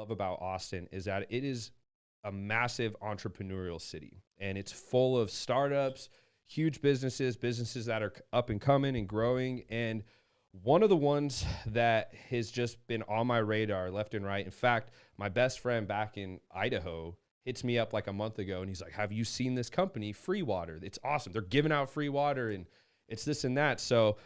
love about Austin is that it is a massive entrepreneurial city, and it's full of startups, huge businesses that are up and coming and growing. And one of the ones that has just been on my radar left and right. In fact, my best friend back in Idaho hits me up like a month ago, and he's like, have you seen this company, Freewater? It's awesome. They're giving out free water, and it's this and that. So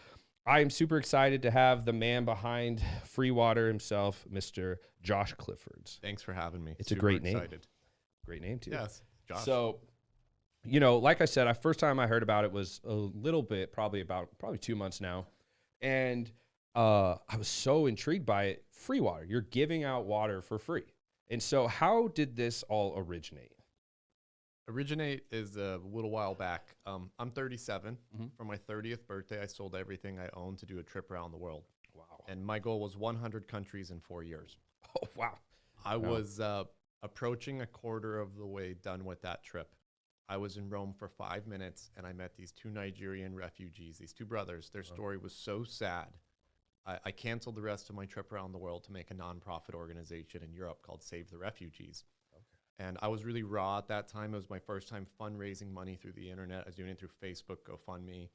I am super excited to have the man behind Freewater himself, Mr. Josh Cliffords. Thanks for having me. It's a great name. Great name, too. Yes, Josh. So, you know, like I said, first time I heard about it was a little bit, probably 2 months now. And I was so intrigued by it. Free water. You're giving out water for free. And so how did this all originate? Originate is a little while back. I'm 37. For my 30th birthday, I sold everything I owned to do a trip around the world. Wow. And my goal was 100 countries in 4 years. Oh, wow. I was approaching a quarter of the way done with that trip. I was in Rome for 5 minutes, and I met these two Nigerian refugees, these two brothers. Their story was so sad. I canceled the rest of my trip around the world to make a nonprofit organization in Europe called Save the Refugees. Okay. And I was really raw at that time. It was my first time fundraising money through the internet. I was doing it through Facebook, GoFundMe,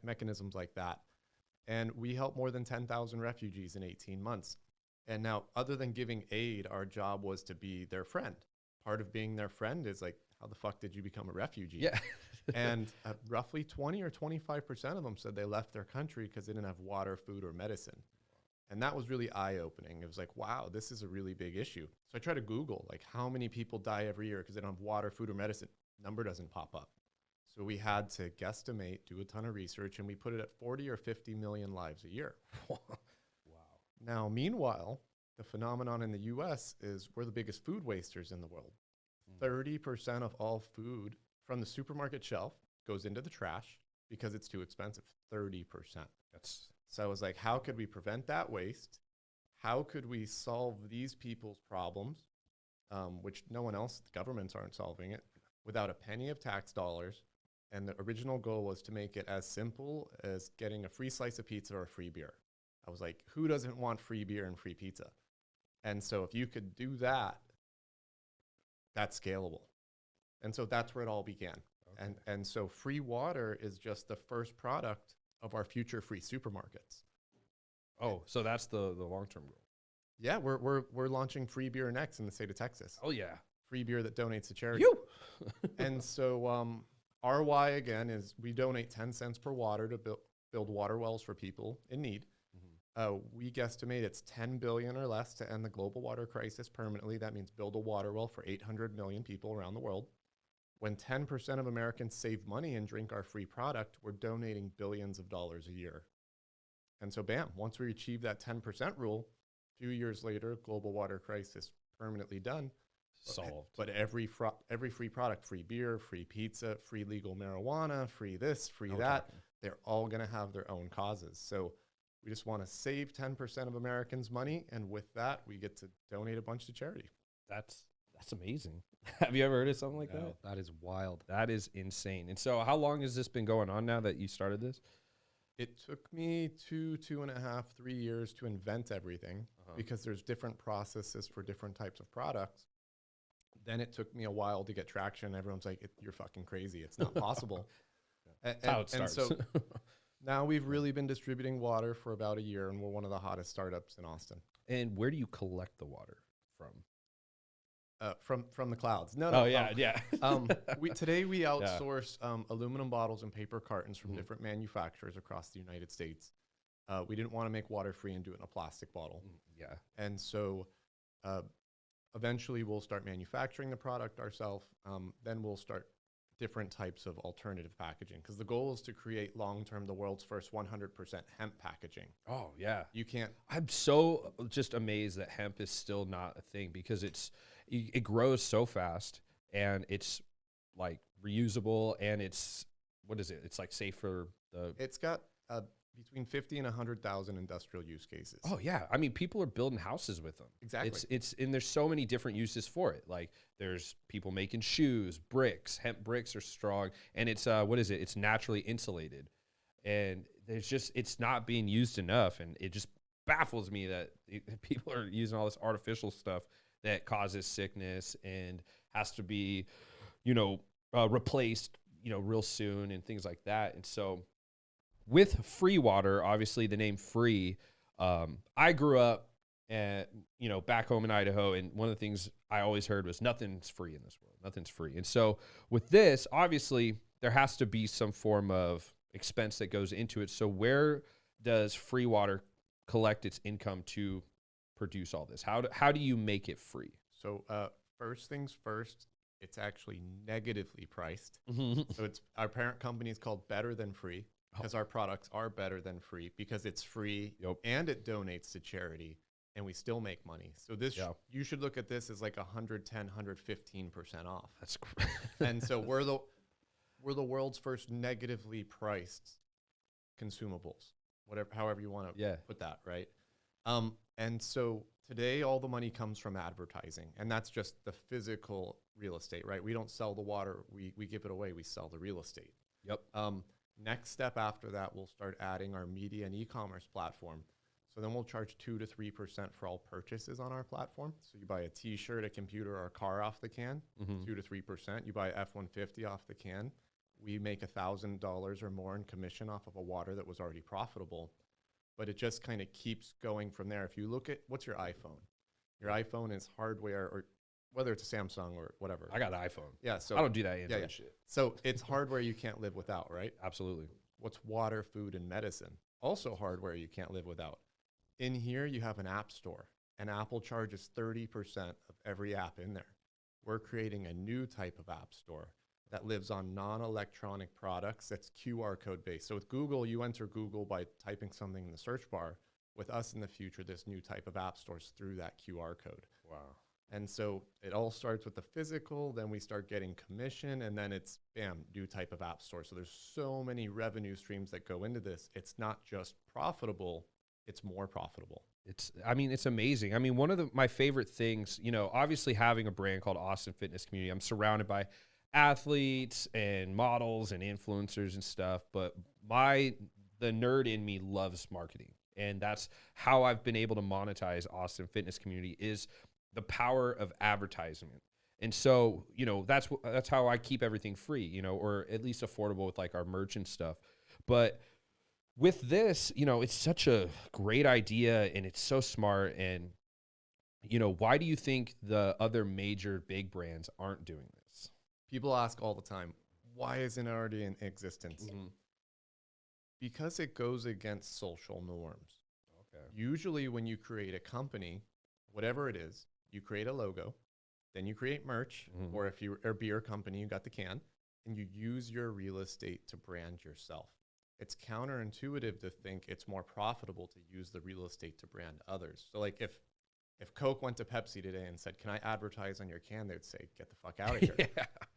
mechanisms like that. And we helped more than 10,000 refugees in 18 months. And now, other than giving aid, our job was to be their friend. Part of being their friend is like, how the fuck did you become a refugee? Yeah. And roughly 20 or 25% of them said they left their country because they didn't have water, food, or medicine. And that was really eye-opening. It was like, wow, this is a really big issue. So I tried to Google, like, how many people die every year because they don't have water, food, or medicine. Number doesn't pop up. So we had to guesstimate, do a ton of research, and we put it at 40 or 50 million lives a year. Wow. Now, meanwhile, the phenomenon in the US is we're the biggest food wasters in the world. 30% of all food from the supermarket shelf goes into the trash because it's too expensive. 30%. So I was like, how could we prevent that waste? How could we solve these people's problems, which no one else, the governments aren't solving it, without a penny of tax dollars? And the original goal was to make it as simple as getting a free slice of pizza or a free beer. I was like, who doesn't want free beer and free pizza? And so if you could do that, that's scalable. And so that's where it all began. Okay. And so free water is just the first product of our future free supermarkets. Oh, so that's the long-term goal. Yeah, we're launching free beer next in the state of Texas. Oh, yeah. Free beer that donates to charity. You. And so our why, again, is we donate 10 cents per water to build water wells for people in need. We guesstimate it's 10 billion or less to end the global water crisis permanently. That means build a water well for 800 million people around the world. When 10% of Americans save money and drink our free product, we're donating billions of dollars a year. And so bam, once we achieve that 10% rule, a few years later, global water crisis permanently done. Solved. But every free product, free beer, free pizza, free legal marijuana, free this, free that, they're all going to have their own causes. So we just want to save 10% of Americans' money, and with that, we get to donate a bunch to charity. That's amazing. Have you ever heard of something like that? That is wild. That is insane. And so how long has this been going on now that you started this? It took me 2.5, 3 years to invent everything because there's different processes for different types of products. Then it took me a while to get traction. Everyone's like, you're fucking crazy. It's not possible. That's how it starts. And so now we've really been distributing water for about a year, and we're one of the hottest startups in Austin. And where do you collect the water from? From the clouds. No. Today we outsource aluminum bottles and paper cartons from different manufacturers across the United States. We didn't want to make water free and do it in a plastic bottle. Yeah. And so eventually we'll start manufacturing the product ourselves. Then we'll start different types of alternative packaging, because the goal is to create long-term the world's first 100% hemp packaging. Oh, yeah. You can't. I'm so just amazed that hemp is still not a thing, because it grows so fast, and it's like reusable, and it's, what is it? It's like safe for the. It's got between 50 and 100,000 industrial use cases. Oh yeah, I mean, people are building houses with them. Exactly. It's and there's so many different uses for it. Like there's people making shoes, bricks. Hemp bricks are strong, and it's what is it? It's naturally insulated, and it's not being used enough, and it just baffles me that people are using all this artificial stuff that causes sickness and has to be, replaced, real soon and things like that. And so with Freewater, obviously the name free, I grew up and, back home in Idaho. And one of the things I always heard was nothing's free in this world. Nothing's free. And so with this, obviously there has to be some form of expense that goes into it. So where does Freewater collect its income to produce all this? How do you make it free? So first things first, it's actually negatively priced. So it's our parent company is called Better Than Free because our products are better than free because it's free and it donates to charity and we still make money. So this you should look at this as like 110, 115% off. That's great. And so we're the world's first negatively priced consumables, however you want to put that, right? And so today all the money comes from advertising, and that's just the physical real estate, right? We don't sell the water, we give it away, we sell the real estate. Yep. Next step after that, we'll start adding our media and e-commerce platform. So then we'll charge 2 to 3% for all purchases on our platform. So you buy a t-shirt, a computer, or a car off the can, 2 to 3%. You buy F-150 off the can, we make $1,000 or more in commission off of a water that was already profitable. But it just kind of keeps going from there. If you look at, what's your iPhone? Your iPhone is hardware, or whether it's a Samsung or whatever. I got an iPhone. Yeah, so I don't do that Android shit. So it's hardware you can't live without, right? Absolutely. What's water, food, and medicine? Also hardware you can't live without. In here, you have an app store, and Apple charges 30% of every app in there. We're creating a new type of app store that lives on non-electronic products that's QR code based. So with Google, you enter Google by typing something in the search bar. With us in the future, this new type of app stores through that QR code. Wow. And so it all starts with the physical, then we start getting commission, and then it's, bam, new type of app store. So there's so many revenue streams that go into this. It's not just profitable, it's more profitable. It's amazing. I mean, one of my favorite things, obviously having a brand called Austin Fitness Community, I'm surrounded by athletes and models and influencers and stuff, but the nerd in me loves marketing. And that's how I've been able to monetize Austin Fitness Community is the power of advertisement. And so, that's how I keep everything free, or at least affordable with like our merch and stuff. But with this, it's such a great idea and it's so smart. And, why do you think the other major big brands aren't doing this? People ask all the time, why isn't it already in existence? Because it goes against social norms. Okay. Usually when you create a company, whatever it is, you create a logo, then you create merch, or if you're a beer company, you got the can, and you use your real estate to brand yourself. It's counterintuitive to think it's more profitable to use the real estate to brand others. So like if Coke went to Pepsi today and said, can I advertise on your can? They would say, get the fuck out of here.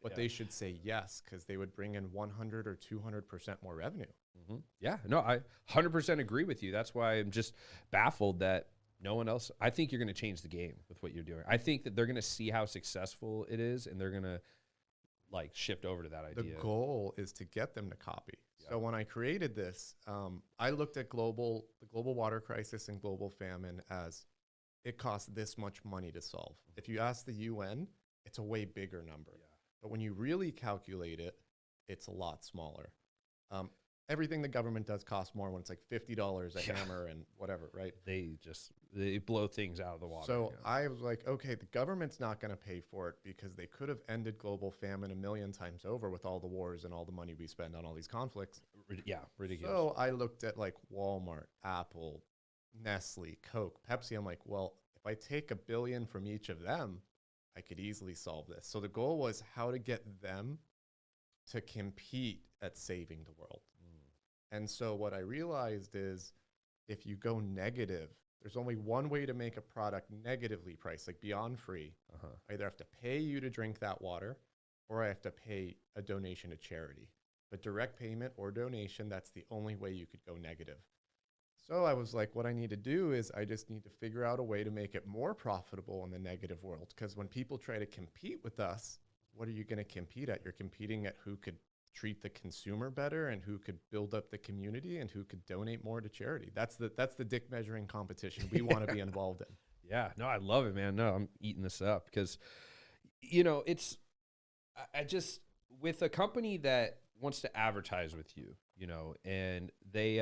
But they should say yes, because they would bring in 100 or 200% more revenue. Yeah, no, I 100% agree with you. That's why I'm just baffled that no one else. I think you're going to change the game with what you're doing. I think that they're going to see how successful it is, and they're going to like shift over to that idea. The goal is to get them to copy. So when I created this, I looked at the global water crisis and global famine as it costs this much money to solve. If you ask the UN, it's a way bigger number. But when you really calculate it, it's a lot smaller. Everything the government does costs more when it's like $50 a hammer and whatever, right? They blow things out of the water. So I was like, okay, the government's not going to pay for it because they could have ended global famine 1,000,000 times over with all the wars and all the money we spend on all these conflicts. Yeah, ridiculous. So I looked at like Walmart, Apple, Nestle, Coke, Pepsi. I'm like, well, if I take $1 billion from each of them, I could easily solve this. So the goal was how to get them to compete at saving the world. And so what I realized is if you go negative, there's only one way to make a product negatively priced, like beyond free. I either have to pay you to drink that water or I have to pay a donation to charity. But direct payment or donation, that's the only way you could go negative. So I was like, what I need to do is I just need to figure out a way to make it more profitable in the negative world. Because when people try to compete with us, what are you going to compete at? You're competing at who could treat the consumer better and who could build up the community and who could donate more to charity. That's the dick measuring competition we want to be involved in. Yeah, no, I love it, man. No, I'm eating this up because, you know, I just, with a company that wants to advertise with you, you know, and they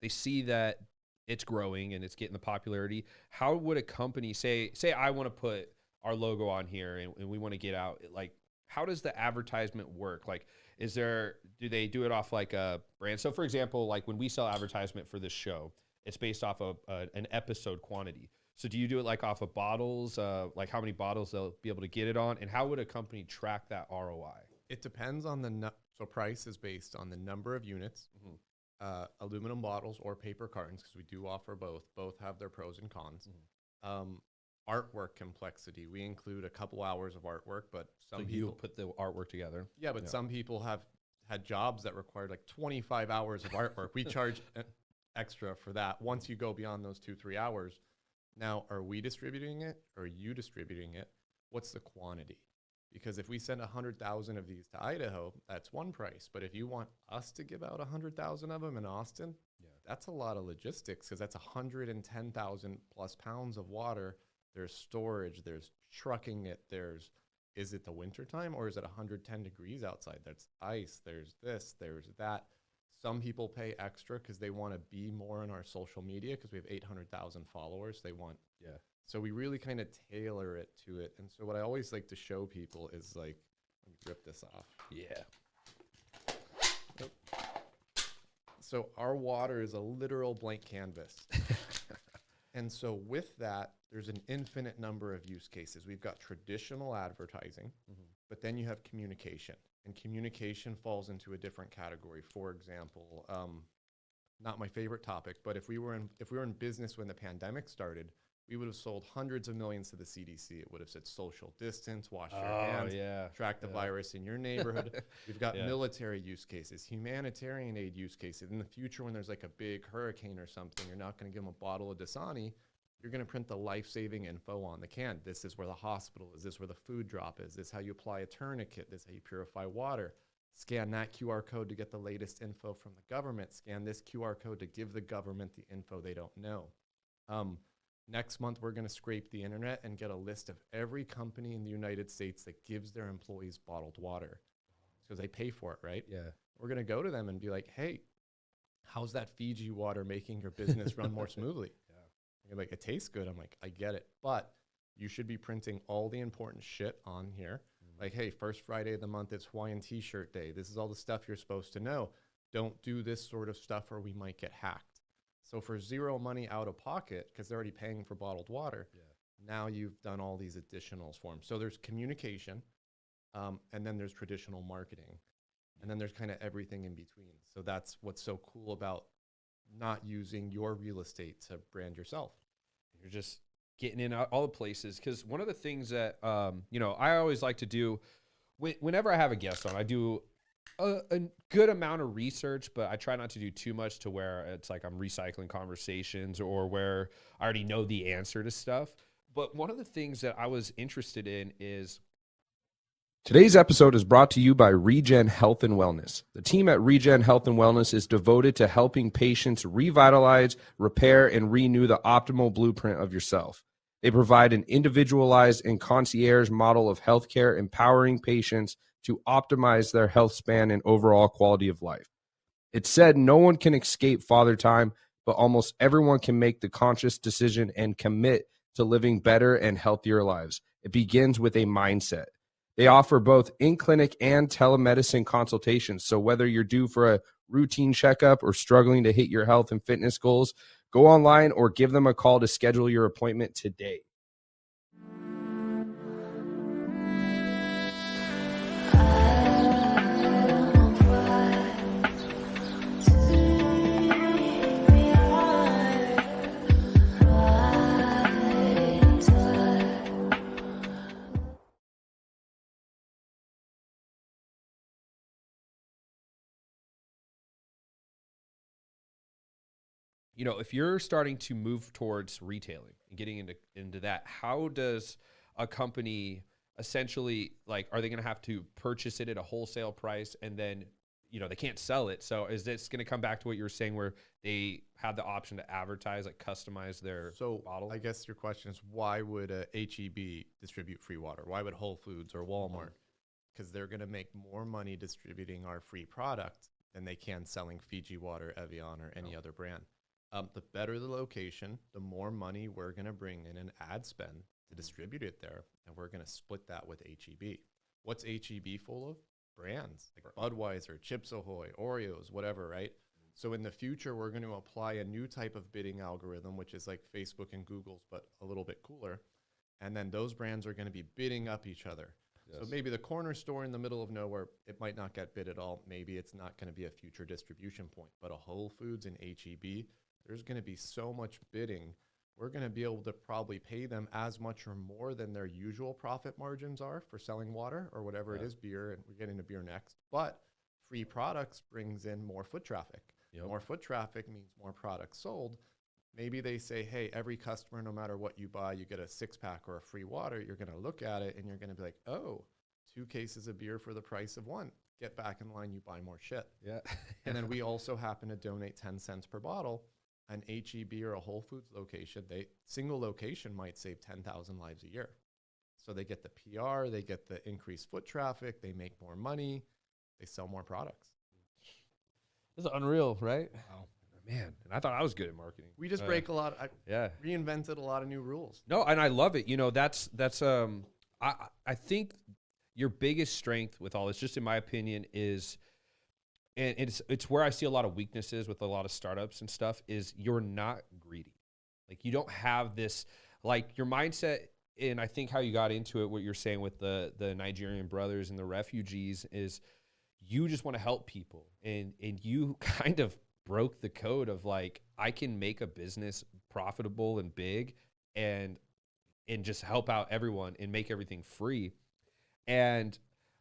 see that it's growing and it's getting the popularity. How would a company say I want to put our logo on here and we want to get out, like, how does the advertisement work? Like, do they do it off like a brand? So for example, like when we sell advertisement for this show, it's based off of an episode quantity. So do you do it like off of bottles, like how many bottles they'll be able to get it on? And how would a company track that ROI? It depends on so price is based on the number of units, aluminum bottles or paper cartons, because we do offer both. Both have their pros and cons. Artwork complexity. We include a couple hours of artwork, but some people you put the artwork together. Yeah, but some people have had jobs that required like 25 hours of artwork. We charge extra for that once you go beyond those 2-3 hours. Now, are we distributing it or are you distributing it? What's the quantity? Because if we send 100,000 of these to Idaho, that's one price. But if you want us to give out 100,000 of them in Austin, that's a lot of logistics, because that's 110,000 plus pounds of water. There's storage, there's trucking it, is it the winter time or is it 110 degrees outside? That's ice, there's this, there's that. Some people pay extra because they want to be more on our social media, because we have 800,000 followers. So we really kind of tailor it to it. And so what I always like to show people is, like, let me rip this off. Yeah. So our water is a literal blank canvas. And so with that, there's an infinite number of use cases. We've got traditional advertising, but then you have communication. And communication falls into a different category. For example, not my favorite topic, but if we were in business when the pandemic started, we would have sold hundreds of millions to the CDC. It would have said social distance, wash your hands, track the virus in your neighborhood. We've got military use cases, humanitarian aid use cases. In the future, when there's like a big hurricane or something, you're not going to give them a bottle of Dasani. You're going to print the life-saving info on the can. This is where the hospital is. This is where the food drop is. This is how you apply a tourniquet. This is how you purify water. Scan that QR code to get the latest info from the government. Scan this QR code to give the government the info they don't know. Next month, we're going to scrape the internet and get a list of every company in the United States that gives their employees bottled water, because they pay for it, right? Yeah. We're going to go to them and be like, hey, how's that Fiji water making your business run more smoothly? You're like, it tastes good. I'm like, I get it. But you should be printing all the important shit on here. Like, hey, first Friday of the month, it's Hawaiian t-shirt day. This is all the stuff you're supposed to know. Don't do this sort of stuff or we might get hacked. So for zero money out of pocket, because they're already paying for bottled water, now you've done all these additionals for them. So there's communication, and then there's traditional marketing, and then there's kind of everything in between. So that's what's so cool about not using your real estate to brand yourself. You're just getting in all the places. Because one of the things that, I always like to do whenever I have a guest on, I do a good amount of research, but I try not to do too much to where it's like I'm recycling conversations or where I already know the answer to stuff. But one of the things that I was interested in is... Today's episode is brought to you by ReGen Health and Wellness. The team at ReGen Health and Wellness is devoted to helping patients revitalize, repair, and renew the optimal blueprint of yourself. They provide an individualized and concierge model of healthcare, empowering patients to optimize their health span and overall quality of life. It's said no one can escape father time, but almost everyone can make the conscious decision and commit to living better and healthier lives. It begins with a mindset. They offer both in-clinic and telemedicine consultations. So whether you're due for a routine checkup or struggling to hit your health and fitness goals, go online or give them a call to schedule your appointment today. If you're starting to move towards retailing and getting into that, how does a company essentially, like, are they going to have to purchase it at a wholesale price and then, they can't sell it? So is this going to come back to what you were saying where they have the option to advertise, like customize their bottle? I guess your question is, why would a HEB distribute Freewater? Why would Whole Foods or Walmart? Because they're going to make more money distributing our free product than they can selling Fiji Water, Evian, or any other brand. The better the location, the more money we're going to bring in an ad spend to distribute it there, and we're going to split that with HEB. What's HEB full of? Brands like Budweiser, Chips Ahoy, Oreos, whatever, right? So in the future, we're going to apply a new type of bidding algorithm, which is like Facebook and Google's, but a little bit cooler. And then those brands are going to be bidding up each other. Yes. So maybe the corner store in the middle of nowhere, it might not get bid at all. Maybe it's not going to be a future distribution point. But a Whole Foods and HEB, there's going to be so much bidding. We're going to be able to probably pay them as much or more than their usual profit margins are for selling water or whatever it is, beer, and we're getting to beer next. But free products brings in more foot traffic. Yep. More foot traffic means more products sold. Maybe they say, hey, every customer, no matter what you buy, you get a 6-pack or a free water. You're going to look at it and you're going to be like, oh, 2 cases of beer for the price of 1. Get back in line, you buy more shit. Yeah. And then we also happen to donate 10 cents per bottle. An HEB or a Whole Foods location, single location might save 10,000 lives a year. So they get the PR, they get the increased foot traffic, they make more money, they sell more products. This is unreal, right? Wow. Man, and I thought I was good at marketing. We just break a lot. Reinvented a lot of new rules. No, and I love it. That's I think your biggest strength with all this, just in my opinion, is, and it's where I see a lot of weaknesses with a lot of startups and stuff, is you're not greedy. Like, you don't have this, like, your mindset, and I think how you got into it, what you're saying with the Nigerian brothers and the refugees, is you just want to help people. And you kind of broke the code of, like, I can make a business profitable and big and just help out everyone and make everything free. And,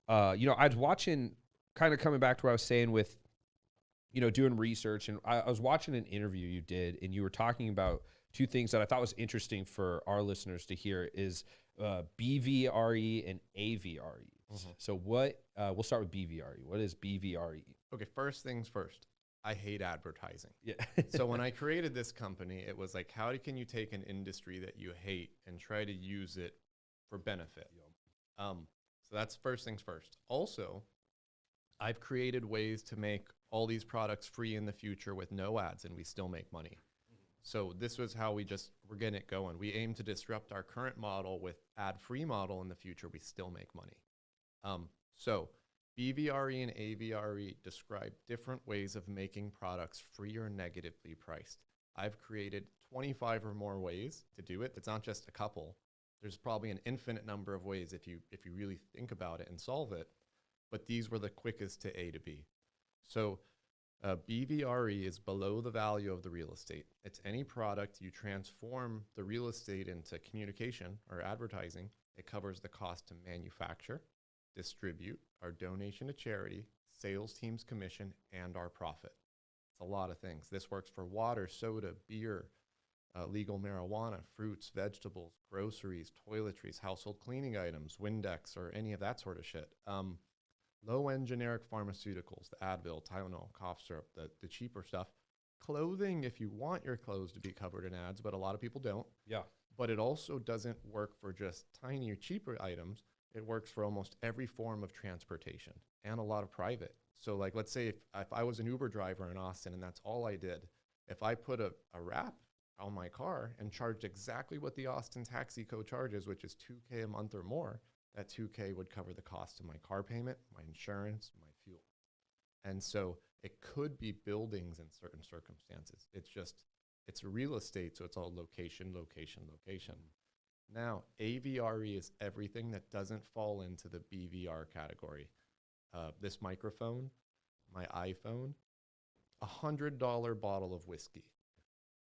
I was watching, kind of coming back to what I was saying with, doing research, and I was watching an interview you did, and you were talking about 2 things that I thought was interesting for our listeners to hear is BVRE and AVRE. Mm-hmm. So we'll start with BVRE. What is BVRE? Okay, first things first. I hate advertising. Yeah. So when I created this company, it was like, how can you take an industry that you hate and try to use it for benefit? Yep. So that's first things first. Also, I've created ways to make all these products free in the future with no ads, and we still make money. Mm-hmm. So this was how we're getting it going. We aim to disrupt our current model with ad-free model in the future. We still make money. So BVRE and AVRE describe different ways of making products free or negatively priced. I've created 25 or more ways to do it. It's not just a couple. There's probably an infinite number of ways if you really think about it and solve it. But these were the quickest to A to B. So BVRE is below the value of the real estate. It's any product you transform the real estate into communication or advertising. It covers the cost to manufacture, distribute, our donation to charity, sales team's commission, and our profit. It's a lot of things. This works for water, soda, beer, legal marijuana, fruits, vegetables, groceries, toiletries, household cleaning items, Windex, or any of that sort of shit. Low-end generic pharmaceuticals, the Advil, Tylenol, cough syrup, the cheaper stuff. Clothing, if you want your clothes to be covered in ads, but a lot of people don't. Yeah. But it also doesn't work for just tiny or cheaper items. It works for almost every form of transportation and a lot of private. So, like, let's say if I was an Uber driver in Austin and that's all I did, if I put a wrap on my car and charged exactly what the Austin taxi code charges, which is $2K a month or more, that $2K would cover the cost of my car payment, my insurance, my fuel. And so it could be buildings in certain circumstances. It's real estate, so it's all location, location, location. Now, AVRE is everything that doesn't fall into the BVR category. This microphone, my iPhone, $100 bottle of whiskey.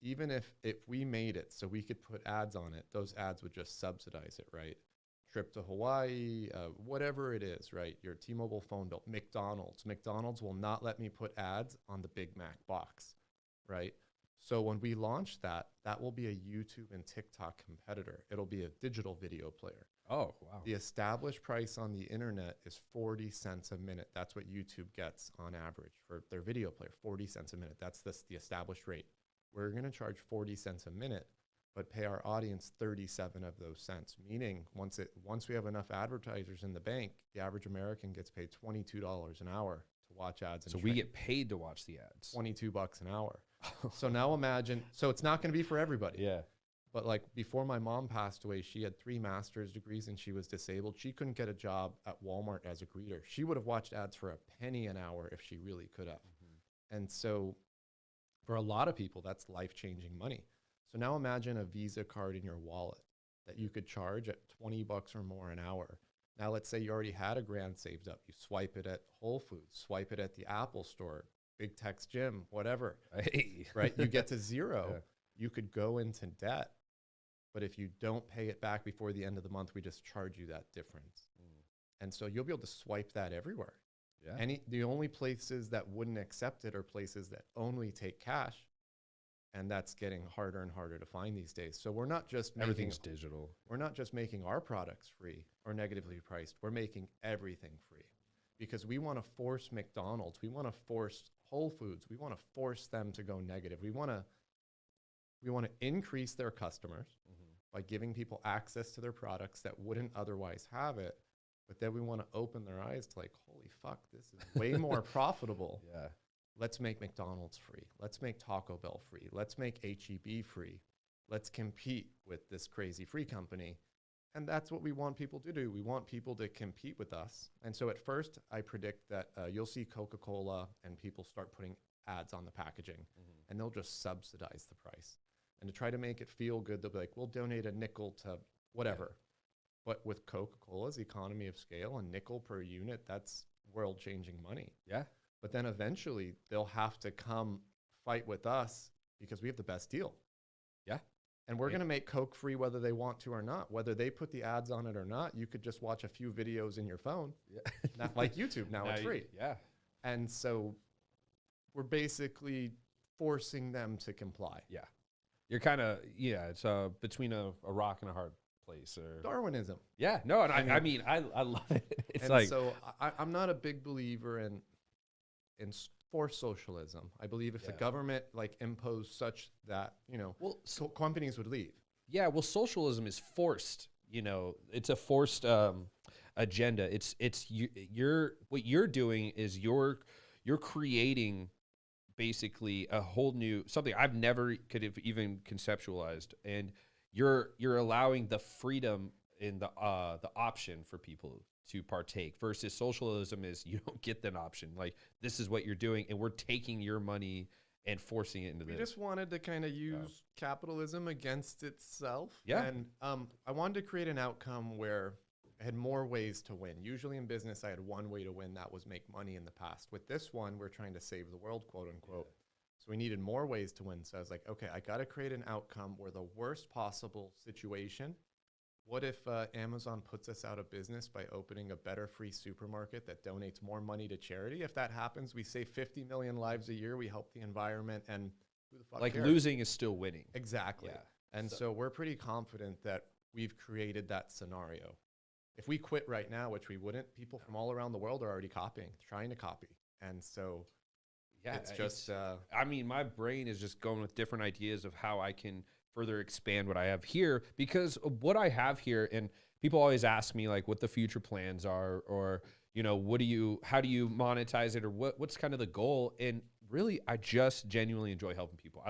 Even if we made it so we could put ads on it, those ads would just subsidize it, right? Trip to Hawaii, whatever it is, right? Your T-Mobile phone bill, McDonald's will not let me put ads on the Big Mac box, right? So when we launch that will be a YouTube and TikTok competitor. It'll be a digital video player. Oh, wow. The established price on the internet is 40 cents a minute. That's what YouTube gets on average for their video player, 40 cents a minute. That's the established rate. We're going to charge 40 cents a minute, but pay our audience 37 of those cents, meaning once we have enough advertisers in the bank, the average American gets paid $22 an hour to watch ads. So we get paid to watch the ads. $22 an hour. So now imagine, so it's not going to be for everybody. Yeah. But like before my mom passed away, she had 3 master's degrees and she was disabled. She couldn't get a job at Walmart as a greeter. She would have watched ads for a penny an hour if she really could have. And so for a lot of people, that's life-changing money. So now imagine a Visa card in your wallet that you could charge at $20 or more an hour. Now let's say you already had $1,000 saved up. You swipe it at Whole Foods, swipe it at the Apple Store, Big Tech's Gym, whatever. Hey. Right? You get to zero. Yeah. You could go into debt. But if you don't pay it back before the end of the month, we just charge you that difference. And so you'll be able to swipe that everywhere. Yeah. The only places that wouldn't accept it are places that only take cash. And that's getting harder and harder to find these days. So we're not just Everything's digital. We're not just making our products free or negatively priced. We're making everything free because we want to force McDonald's. We want to force Whole Foods. We want to force them to go negative. We want to increase their customers by giving people access to their products that wouldn't otherwise have it. But then we want to open their eyes to like, holy fuck, this is way more profitable. Yeah. Let's make McDonald's free. Let's make Taco Bell free. Let's make HEB free. Let's compete with this crazy free company. And that's what we want people to do. We want people to compete with us. And so at first, I predict that you'll see Coca-Cola and people start putting ads on the packaging, and they'll just subsidize the price. And to try to make it feel good, they'll be like, we'll donate a nickel to whatever. But with Coca-Cola's economy of scale, a nickel per unit, that's world-changing money. Yeah. But then eventually they'll have to come fight with us because we have the best deal. Yeah. And we're going to make Coke free whether they want to or not. Whether they put the ads on it or not, you could just watch a few videos in your phone. Yeah. Not like YouTube. Now it's free. Yeah. And so we're basically forcing them to comply. Yeah. You're kind of, it's between a rock and a hard place. Or Darwinism. Yeah. No, and I mean, I love it. It's and like. So I'm not a big believer in forced socialism. I believe if the government like imposed such that, so companies would leave. Yeah. Well, socialism is forced, it's a forced agenda. What you're doing is you're creating basically a whole new, something I've never could have even conceptualized. And you're allowing the freedom in the option for people to partake versus socialism is you don't get an option. Like this is what you're doing and we're taking your money and forcing it into this. We just wanted to kind of use capitalism against itself. Yeah. And I wanted to create an outcome where I had more ways to win. Usually in business, I had one way to win. That was make money in the past. With this one, we're trying to save the world, quote unquote. So we needed more ways to win. So I was like, okay, I got to create an outcome where the worst possible situation. What if Amazon puts us out of business by opening a better free supermarket that donates more money to charity? If that happens, we save 50 million lives a year. We help the environment, and who the fuck cares? Losing is still winning. Exactly. Yeah. And so we're pretty confident that we've created that scenario. If we quit right now, which we wouldn't, people from all around the world are already copying, trying to copy. And so it's just... I mean, my brain is just going with different ideas of how I can further expand what I have here, because what I have here, and people always ask me like what the future plans are, or how do you monetize it, or what's kind of the goal. And really, I just genuinely enjoy helping people. I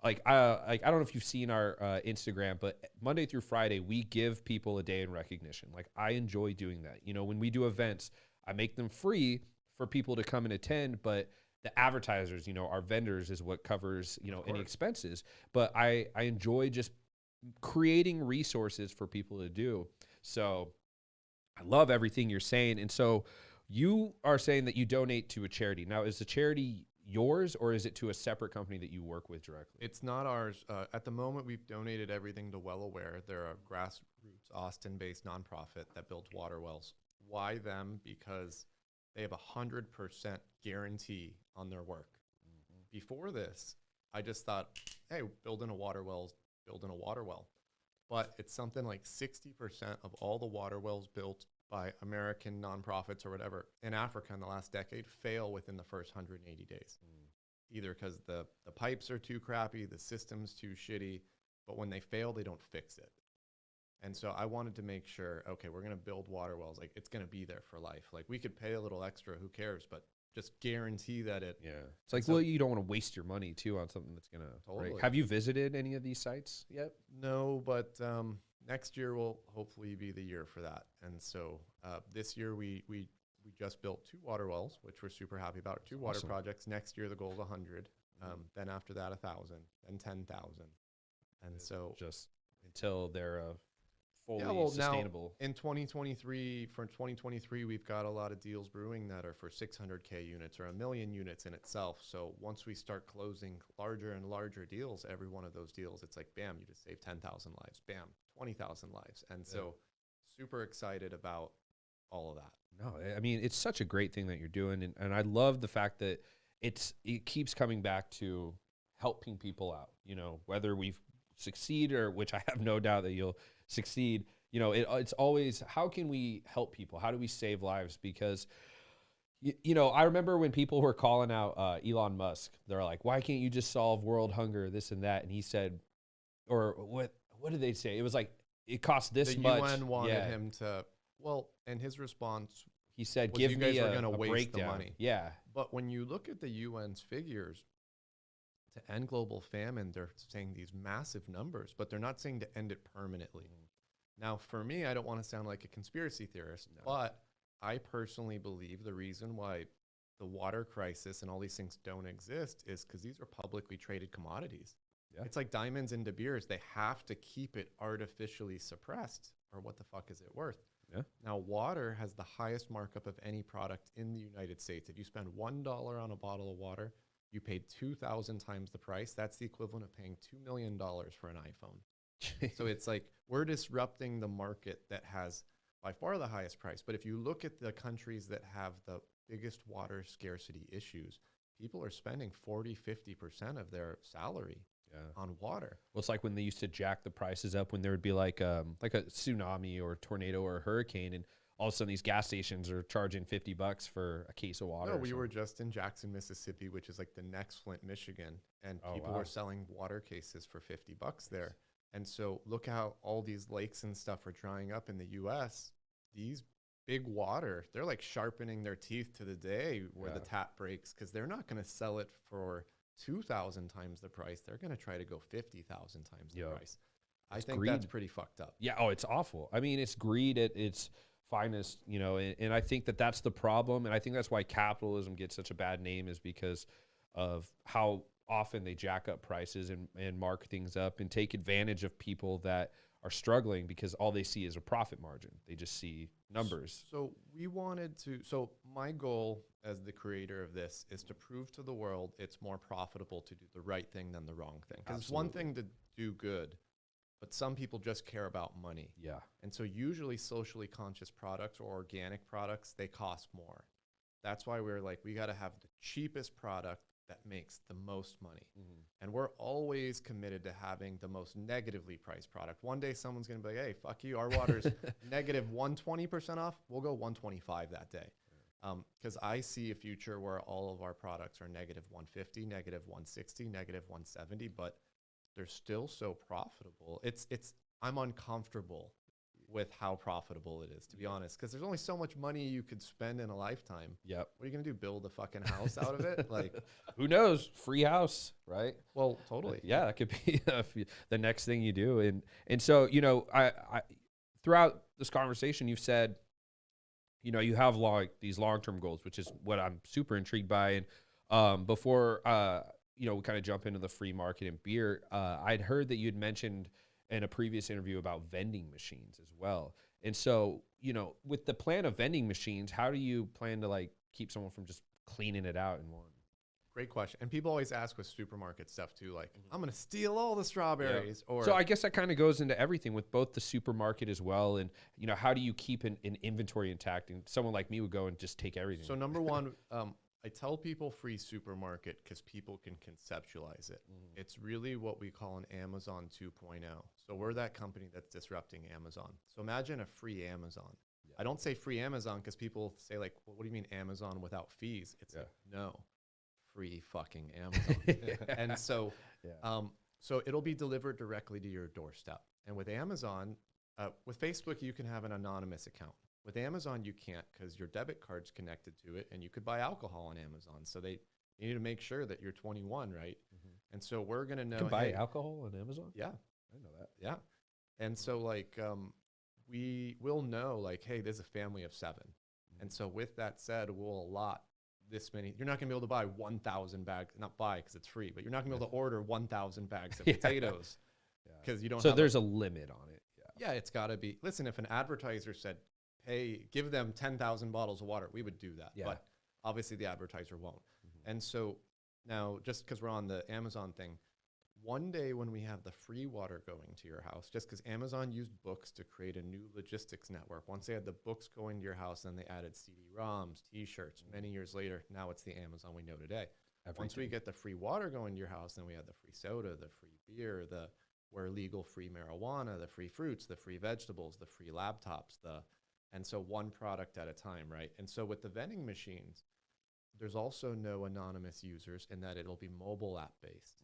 I don't know if you've seen our Instagram, but Monday through Friday we give people a day in recognition. Like I enjoy doing that. When we do events, I make them free for people to come and attend, but the advertisers, our vendors is what covers, any expenses. But I enjoy just creating resources for people to do. So I love everything you're saying. And so you are saying that you donate to a charity. Now, is the charity yours or is it to a separate company that you work with directly? It's not ours. At the moment, we've donated everything to Well Aware. They're a grassroots Austin-based nonprofit that builds water wells. Why them? Because they have 100% guarantee on their work. Before this, I just thought, hey, building a water well. but it's something like 60% of all the water wells built by American nonprofits or whatever in Africa in the last decade fail within the first 180 days. Either because the pipes are too crappy, the system's too shitty, but when they fail, they don't fix it. And so I wanted to make sure, okay, we're going to build water wells. Like, it's going to be there for life. Like, we could pay a little extra, who cares? But just guarantee that it. Yeah. It's like, well, you don't want to waste your money, too, on something that's going to. Totally. Right? Have you visited any of these sites yet? No, but next year will hopefully be the year for that. And so this year we just built 2 water wells, which we're super happy about. 2 water projects. Next year, the goal is 100. Then after that, 1,000. Then 10,000. And so. Just until they're fully Now sustainable. in 2023, we've got a lot of deals brewing that are for 600K units or 1 million units in itself. So once we start closing larger and larger deals, every one of those deals, it's like, bam, you just save 10,000 lives, bam, 20,000 lives. And so super excited about all of that. No, I mean, it's such a great thing that you're doing. And I love the fact that it keeps coming back to helping people out, you know, whether we've succeed or which I have no doubt that you'll succeed. You know, it's always, how can we help people? How do we save lives? Because, you know, I remember when people were calling out Elon Musk, they're like, why can't you just solve world hunger, this and that? And he said, or what did they say? It was like, it costs this much. The UN wanted him to, well, and his response, he said, was give you me guys a, were gonna a waste breakdown. the money. Yeah. But when you look at the UN's figures, to end global famine, they're saying these massive numbers, but they're not saying to end it permanently. Now, for me, I don't want to sound like a conspiracy theorist, but I personally believe the reason why the water crisis and all these things don't exist is because these are publicly traded commodities. Yeah. It's like diamonds and De Beers. They have to keep it artificially suppressed, or what the fuck is it worth? Yeah. Now, water has the highest markup of any product in the United States. If you spend $1 on a bottle of water, you paid 2,000 times the price. That's the equivalent of paying $2 million for an iPhone. So it's like we're disrupting the market that has by far the highest price. But if you look at the countries that have the biggest water scarcity issues, people are spending 40, 50% of their salary on water. Well, it's like when they used to jack the prices up when there would be like a tsunami or a tornado or a hurricane, and all of a sudden these gas stations are charging $50 for a case of water. No, we were just in Jackson, Mississippi, which is like the next Flint, Michigan, and people were selling water cases for $50 there. And so look how all these lakes and stuff are drying up in the US. These big water, they're like sharpening their teeth to the day where the tap breaks, because they're not going to sell it for 2,000 times the price. They're going to try to go 50,000 times the price. I think that's pretty fucked up. Yeah. Oh, it's awful. I mean, it's greed at its finest, you know, and I think that that's the problem. And I think that's why capitalism gets such a bad name, is because of how often they jack up prices and mark things up and take advantage of people that are struggling, because all they see is a profit margin. They just see numbers. So we wanted to, so my goal as the creator of this is to prove to the world it's more profitable to do the right thing than the wrong thing. Because it's one thing to do good, but some people just care about money. Yeah. And so usually socially conscious products or organic products, they cost more. That's why we're like, we got to have the cheapest product that makes the most money. And we're always committed to having the most negatively priced product. One day someone's going to be like, hey, fuck you, our water's negative 120% off. We'll go 125 that day. Because I see a future where all of our products are negative 150, negative 160, negative 170, but they're still so profitable. I'm uncomfortable with how profitable it is, to be honest, because there's only so much money you could spend in a lifetime. Yep. What are you gonna do? Build a fucking house out of it? Like, who knows? Free house, right? Well, totally. Yeah, that could be the next thing you do. And so, you know, I throughout this conversation, you've said, you know, you have these long-term goals, which is what I'm super intrigued by. And before you know, we kind of jump into the free market and beer, I'd heard that you'd mentioned in a previous interview about vending machines as well. And so, you know, with the plan of vending machines, how do you plan to like keep someone from just cleaning it out in one? Great question. And people always ask with supermarket stuff too, like, I'm going to steal all the strawberries. Or so I guess that kind of goes into everything with both the supermarket as well. And, you know, how do you keep an inventory intact? And someone like me would go and just take everything. So number one, I tell people free supermarket because people can conceptualize it. It's really what we call an Amazon 2.0. So we're that company that's disrupting Amazon. So imagine a free Amazon. Yeah. I don't say free Amazon because people say like, well, what do you mean Amazon without fees? It's like, no, free fucking Amazon. And so, so it'll be delivered directly to your doorstep. And with Amazon, with Facebook, you can have an anonymous account. With Amazon, you can't because your debit card's connected to it, and you could buy alcohol on Amazon. So you need to make sure that you're 21, right? And so we're gonna know. You can buy alcohol on Amazon? Yeah, I didn't know that. Yeah, and so like we will know like, hey, there's a family of 7, and so with that said, we'll allot this many. You're not gonna be able to buy 1,000 bags, not buy because it's free, but you're not gonna be able to order 1,000 bags of potatoes because you don't. So there's a limit on it. Yeah, it's got to be. Listen, if an advertiser said, hey, give them 10,000 bottles of water, we would do that. Yeah. But obviously the advertiser won't. And so now, just because we're on the Amazon thing, one day when we have the Freewater going to your house, just because Amazon used books to create a new logistics network. Once they had the books going to your house, then they added CD-ROMs, T-shirts. Many years later, now it's the Amazon we know today. Once we get the free water going to your house, then we have the free soda, the free beer, where legal free marijuana, the free fruits, the free vegetables, the free laptops, and so one product at a time, right? And so with the vending machines, there's also no anonymous users in that it'll be mobile app based.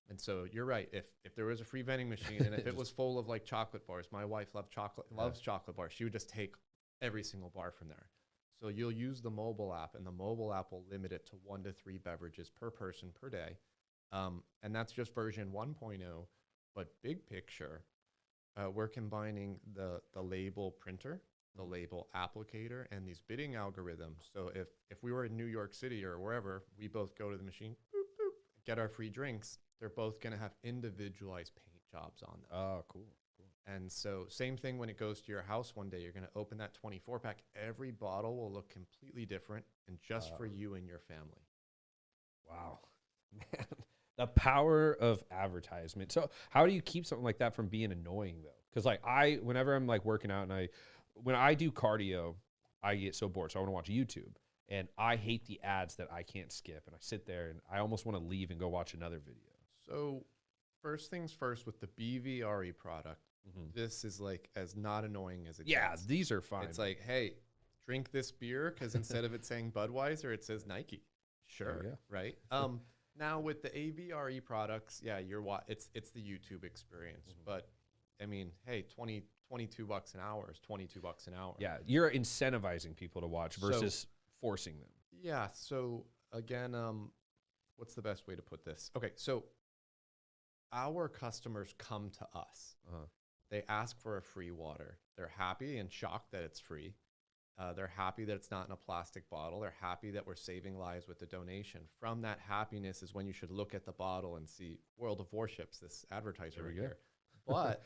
And so you're right. If there was a free vending machine and if it was full of like chocolate bars, my wife loves chocolate bars. She would just take every single bar from there. So you'll use the mobile app, and the mobile app will limit it to 1 to 3 beverages per person per day. And that's just version 1.0. But big picture, we're combining the label printer, the label applicator, and these bidding algorithms. So if we were in New York City or wherever, we both go to the machine, boop, boop, get our free drinks. They're both going to have individualized paint jobs on them. Oh, cool. And so same thing when it goes to your house one day, you're going to open that 24-pack. Every bottle will look completely different and just for you and your family. Wow. Man. The power of advertisement. So how do you keep something like that from being annoying though? Because like whenever I'm like working out and when I do cardio, I get so bored. So I want to watch YouTube, and I hate the ads that I can't skip. And I sit there and I almost want to leave and go watch another video. So first things first, with the BVRE product, this is like as not annoying as it gets. Yeah, these are fine. It's like, hey, drink this beer because instead of it saying Budweiser, it says Nike. Sure, right? Now with the AVRE products, it's the YouTube experience. But I mean, hey, $22 an hour is $22 an hour. Yeah, you're incentivizing people to watch versus forcing them. Yeah. So again, what's the best way to put this? Okay, so our customers come to us. They ask for a free water. They're happy and shocked that it's free. They're happy that it's not in a plastic bottle. They're happy that we're saving lives with the donation. From that happiness is when you should look at the bottle and see World of Warships, this advertiser right here. But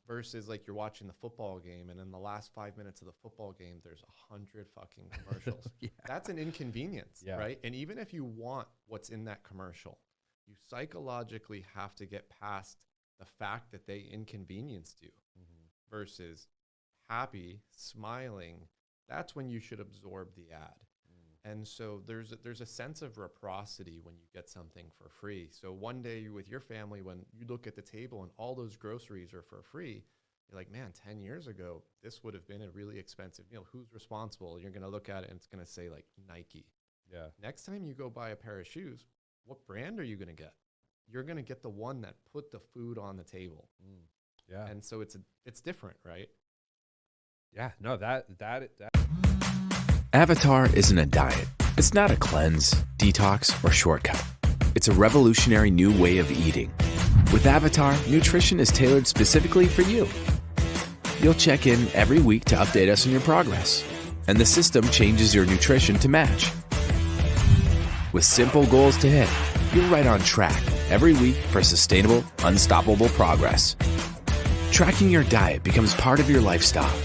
versus like you're watching the football game, and in the last 5 minutes of the football game, there's 100 fucking commercials. That's an inconvenience, right? And even if you want what's in that commercial, you psychologically have to get past the fact that they inconvenienced you versus happy, smiling. That's when you should absorb the ad. And so there's a sense of reciprocity when you get something for free. So one day with your family, when you look at the table and all those groceries are for free, you're like, man, 10 years ago, this would have been a really expensive meal. Who's responsible? You're going to look at it and it's going to say like Nike. Yeah. Next time you go buy a pair of shoes, what brand are you going to get? You're going to get the one that put the food on the table. Yeah. And so it's different, right? Yeah, no, that. Avatar isn't a diet. It's not a cleanse, detox, or shortcut. It's a revolutionary new way of eating. With Avatar, nutrition is tailored specifically for you. You'll check in every week to update us on your progress, and the system changes your nutrition to match. With simple goals to hit, you're right on track every week for sustainable, unstoppable progress. Tracking your diet becomes part of your lifestyle.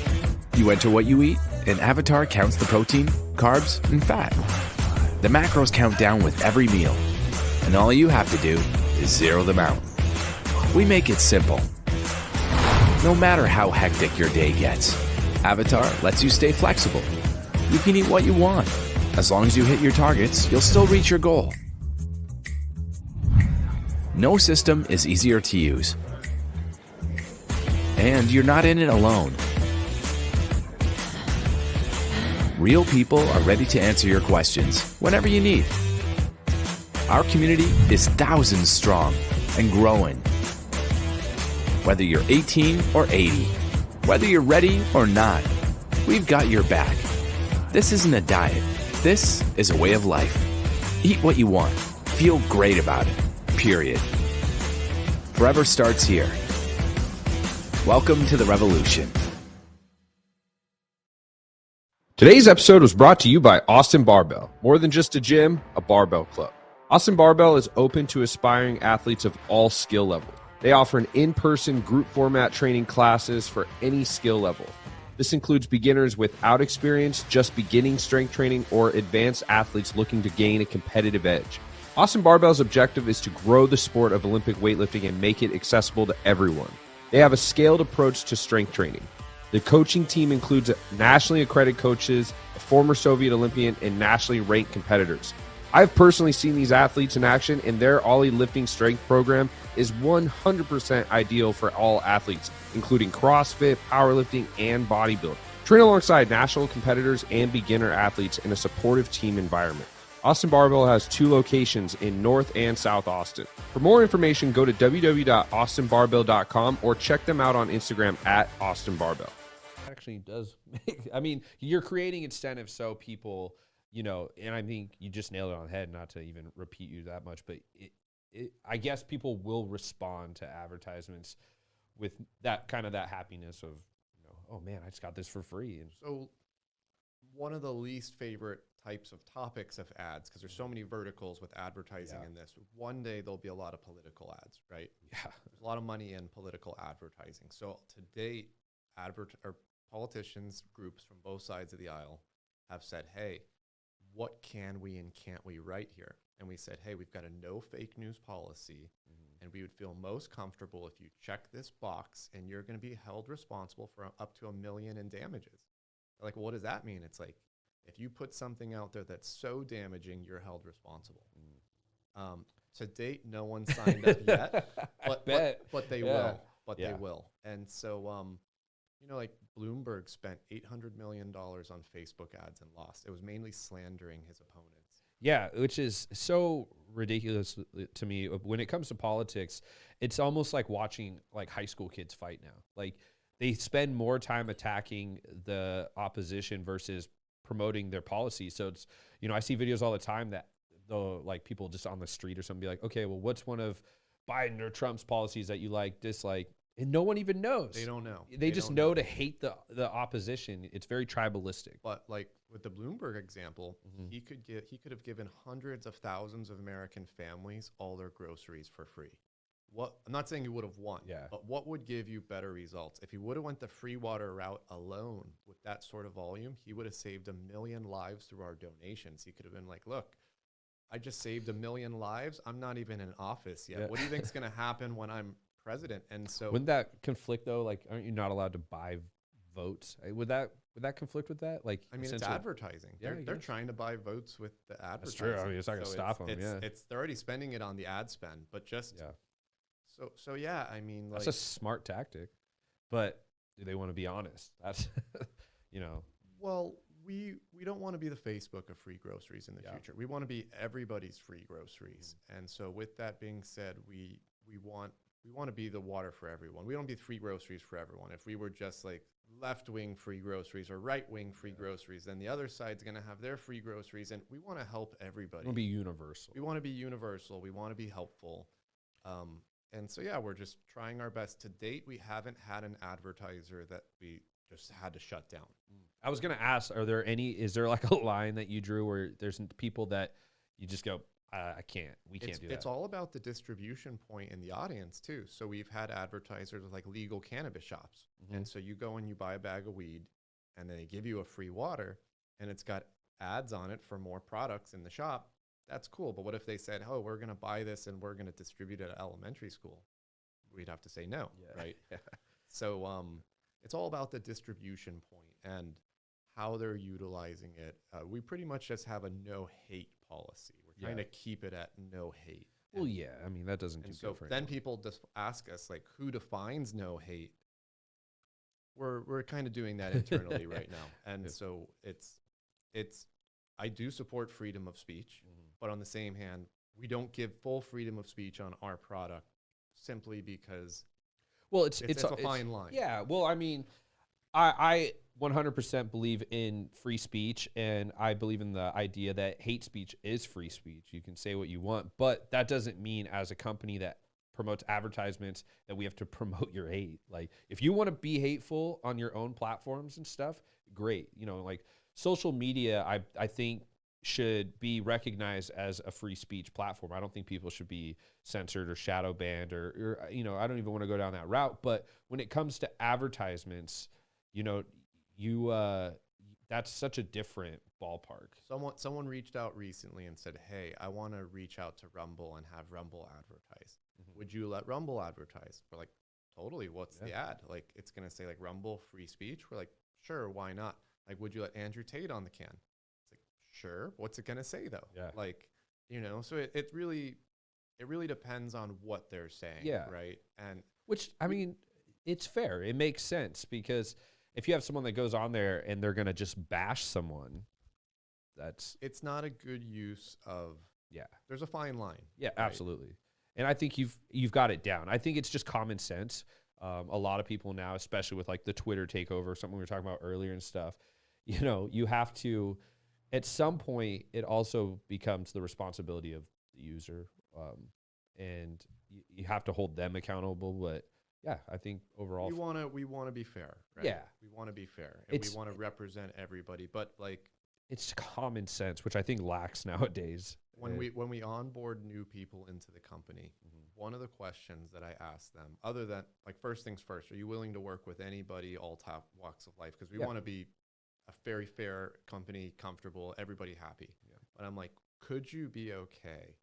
You enter what you eat, and Avatar counts the protein, carbs, and fat. The macros count down with every meal, and all you have to do is zero them out. We make it simple. No matter how hectic your day gets, Avatar lets you stay flexible. You can eat what you want, As long as you hit your targets, you'll still reach your goal. No system is easier to use. And you're not in it alone. Real people are ready to answer your questions whenever you need. Our community is thousands strong and growing. Whether you're 18 or 80, whether you're ready or not, we've got your back. This isn't a diet. This is a way of life. Eat what you want. Feel great about it. Period. Forever starts here. Welcome to the revolution. Today's episode was brought to you by Austin Barbell. More than just a gym, a barbell club. Austin Barbell is open to aspiring athletes of all skill levels. They offer an in-person group format training classes for any skill level. This includes beginners without experience, just beginning strength training, or advanced athletes looking to gain a competitive edge. Austin Barbell's objective is to grow the sport of Olympic weightlifting and make it accessible to everyone. They have a scaled approach to strength training. The coaching team includes nationally accredited coaches, a former Soviet Olympian, and nationally ranked competitors. I've personally seen these athletes in action, and their Ollie lifting strength program is 100% ideal for all athletes, including CrossFit, powerlifting, and bodybuilding. Train alongside national competitors and beginner athletes in a supportive team environment. Austin Barbell has 2 locations in North and South Austin. For more information, go to www.austinbarbell.com or check them out on Instagram at Austin Barbell. Actually does make, I mean, you're creating incentives so people, you know, and I think you just nailed it on the head, not to even repeat you that much, but I guess people will respond to advertisements with that kind of that happiness of, you know, oh man, I just got this for free. And So one of the least favorite types of topics of ads, because there's so many verticals with advertising in this. One day there'll be a lot of political ads, right? Yeah. There's a lot of money in political advertising. So to date, or politicians, groups from both sides of the aisle have said, hey, what can we and can't we write here? And we said, hey, we've got a no fake news policy, and we would feel most comfortable if you check this box and you're going to be held responsible for up to $1 million in damages. They're like, well, what does that mean? It's like, if you put something out there that's so damaging, you're held responsible. To date, no one signed up yet, but they will. But they will. And so, you know, like Bloomberg spent $800 million on Facebook ads and lost. It was mainly slandering his opponents. Yeah, which is so ridiculous to me. When it comes to politics, it's almost like watching like high school kids fight now. Like they spend more time attacking the opposition versus promoting their policies. So it's, you know, I see videos all the time that they'll like people just on the street or something be like, okay, well, what's one of Biden or Trump's policies that you like, dislike? And no one even knows. They don't know. They just know to hate the opposition. It's very tribalistic. But like with the Bloomberg example, he could have given hundreds of thousands of American families all their groceries for free. I'm not saying he would have won, but what would give you better results? If he would have went the Freewater route alone with that sort of volume, he would have saved 1 million lives through our donations. He could have been like, look, I just saved 1 million lives. I'm not even in office yet. What do you think is going to happen when I'm president? And so wouldn't that conflict though? Like, aren't you not allowed to buy votes? Would that conflict with that? Like, I mean, it's advertising. They're trying to buy votes with the advertising. That's true. I mean, it's not going to stop them. They're already spending it on the ad spend, but just So yeah, I mean, that's a smart tactic, but do they want to be honest? That's you know. Well, we don't want to be the Facebook of free groceries in the future. We want to be everybody's free groceries. And so with that being said, we want to be the water for everyone. We don't be free groceries for everyone. If we were just like left-wing free groceries or right-wing free groceries, then the other side's going to have their free groceries, and we want to help everybody. We want to be universal. We want to be universal. We want to be helpful. And so, yeah, we're just trying our best. To date, we haven't had an advertiser that we just had to shut down. I was going to ask, is there like a line that you drew where there's people that you just go, we can't do that? It's all about the distribution point in the audience too. So we've had advertisers with like legal cannabis shops. And so you go and you buy a bag of weed and they give you a free water and it's got ads on it for more products in the shop. That's cool. But what if they said, oh, we're going to buy this and we're going to distribute it at elementary school? We'd have to say no, right? So it's all about the distribution point and how they're utilizing it. We pretty much just have a no hate policy. We're trying to keep it at no hate. Well, yeah, I mean, that doesn't do And so good for then anyone. people just ask us, like, who defines no hate? We're kind of doing that internally right now. And so I do support freedom of speech, but on the same hand, we don't give full freedom of speech on our product simply because Well, it's a fine line. Yeah, well, I mean, I 100% believe in free speech, and I believe in the idea that hate speech is free speech. You can say what you want, but that doesn't mean as a company that promotes advertisements that we have to promote your hate. Like, if you want to be hateful on your own platforms and stuff, great. You know, like social media, I think should be recognized as a free speech platform. I don't think people should be censored or shadow banned or you know, I don't even want to go down that route. But when it comes to advertisements, you know, that's such a different ballpark. Someone reached out recently and said, "Hey, I want to reach out to Rumble and have Rumble advertise. Would you let Rumble advertise?" We're like, "Totally. What's the ad?" Like, it's gonna say like Rumble free speech. We're like, "Sure, why not?" Like, "Would you let Andrew Tate on the can?" It's like, "Sure." What's it gonna say though? Yeah. Like, you know, so it really depends on what they're saying. Yeah. Right. And Which, I mean, it's fair. It makes sense because if you have someone that goes on there and they're going to just bash someone, it's not a good use of, there's a fine line. Yeah, right? absolutely. And I think you've got it down. I think it's just common sense. A lot of people now, especially with like the Twitter takeover, something we were talking about earlier and stuff, you know, you have to, at some point, it also becomes the responsibility of the user. And you have to hold them accountable. But yeah, I think overall, we want to be fair. Right? Yeah. We want to be fair. And we want to represent everybody. But like, it's common sense, which I think lacks nowadays. When we onboard new people into the company, one of the questions that I ask them, other than like, first things first, are you willing to work with anybody, all top walks of life? Because we want to be a very fair company, comfortable, everybody happy. Yeah. But I'm like, could you be okay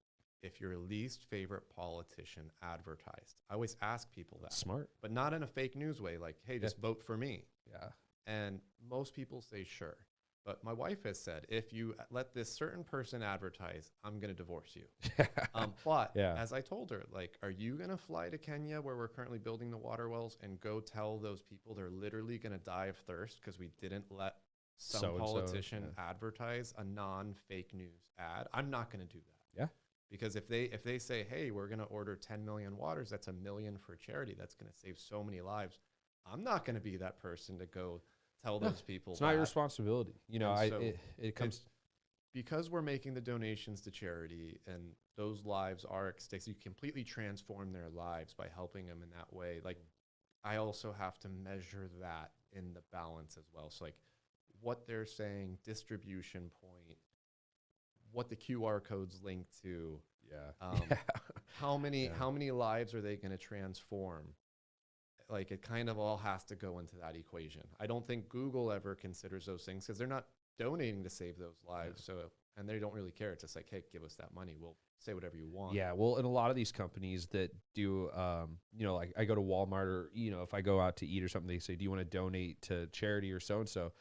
if your least favorite politician advertised? I always ask people that. Smart. But not in a fake news way, like, hey, just vote for me. Yeah. And most people say sure. But my wife has said, if you let this certain person advertise, I'm going to divorce you. But as I told her, like, are you going to fly to Kenya where we're currently building the water wells and go tell those people they're literally going to die of thirst because we didn't let some politician advertise a non-fake news ad? I'm not going to do that. Yeah. Because if they say, hey, we're going to order 10 million waters, that's $1 million for charity. That's going to save so many lives. I'm not going to be that person to go tell those people. It's not your responsibility. You know, it comes because we're making the donations to charity and those lives are at stake. So you completely transform their lives by helping them in that way. Like, I also have to measure that in the balance as well. So like what they're saying, distribution point, what the QR codes link to, how many lives are they going to transform? Like, it kind of all has to go into that equation. I don't think Google ever considers those things because they're not donating to save those lives. So, and they don't really care. It's just like, hey, give us that money. We'll say whatever you want. Yeah. Well, and a lot of these companies that do, you know, like I go to Walmart or, you know, if I go out to eat or something, they say, do you want to donate to charity or so-and-so?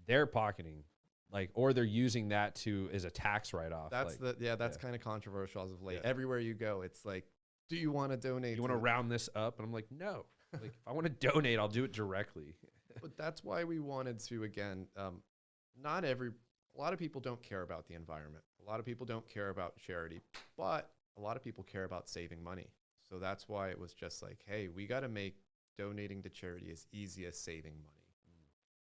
They're pocketing, like, or they're using that as a tax write-off. That's like, that's kind of controversial as of late. Everywhere you go, it's like, do you want to donate? You want to round this up? And I'm like, no. Like, if I want to donate, I'll do it directly. But that's why we wanted to, again, a lot of people don't care about the environment. A lot of people don't care about charity, but a lot of people care about saving money. So that's why it was just like, hey, we got to make donating to charity as easy as saving money.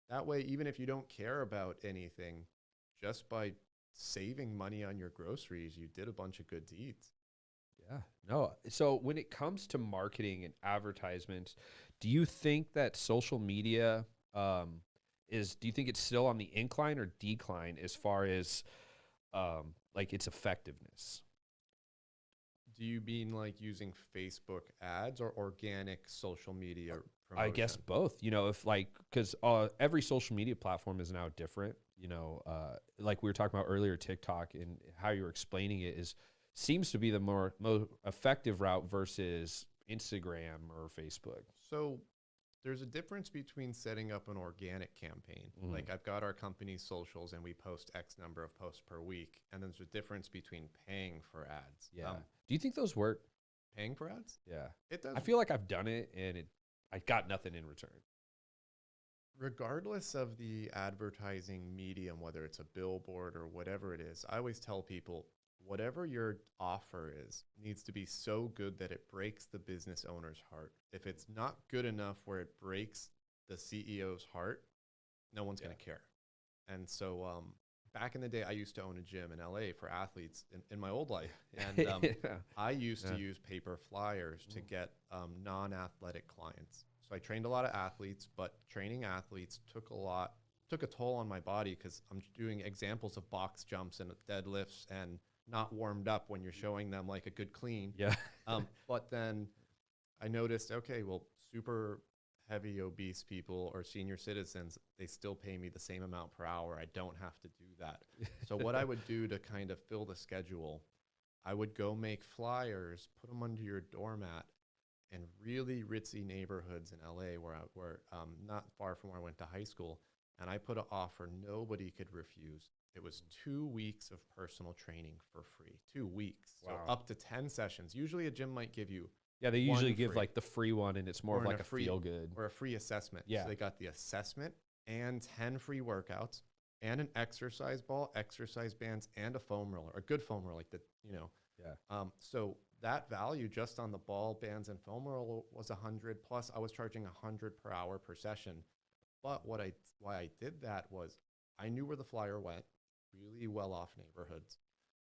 That way, even if you don't care about anything, just by saving money on your groceries, you did a bunch of good deeds. Yeah, no. So when it comes to marketing and advertisements, do you think that social media do you think it's still on the incline or decline as far as like its effectiveness? Do you mean like using Facebook ads or organic social media promotion? I guess both, you know, if like, because every social media platform is now different, you know, like we were talking about earlier, TikTok, and how you're explaining it seems to be the more effective route versus Instagram or Facebook. So there's a difference between setting up an organic campaign. Mhm. Like I've got our company's socials and we post X number of posts per week. And there's a difference between paying for ads. Yeah. Do you think those work? Paying for ads? Yeah. It does. I feel like I've done it and I got nothing in return. Regardless of the advertising medium, whether it's a billboard or whatever it is, I always tell people whatever your offer is needs to be so good that it breaks the business owner's heart. If it's not good enough where it breaks the CEO's heart, no one's going to care. And so back in the day, I used to own a gym in LA for athletes in my old life. And I used to use paper flyers to get non-athletic clients. So I trained a lot of athletes, but training athletes took a toll on my body because I'm doing examples of box jumps and deadlifts and not warmed up when you're showing them like a good clean. Yeah. But then I noticed, okay, well, super heavy obese people or senior citizens, they still pay me the same amount per hour. I don't have to do that. So what I would do to kind of fill the schedule, I would go make flyers, put them under your doormat in really ritzy neighborhoods in LA where not far from where I went to high school. And I put an offer nobody could refuse. It was 2 weeks of personal training for free. 2 weeks. Wow. So up to 10 sessions. Usually a gym might give you Yeah, they usually give free. like the free one and it's more of Or like a free feel good. or a free assessment. Yeah. So they got the assessment and 10 free workouts and an exercise ball, exercise bands, and a foam roller, a good foam roller, like the, Yeah. So that value just on the ball, bands, and foam roller was 100. Plus, I was charging 100 per hour per session. But why I did that was I knew where the flyer went, really well-off neighborhoods.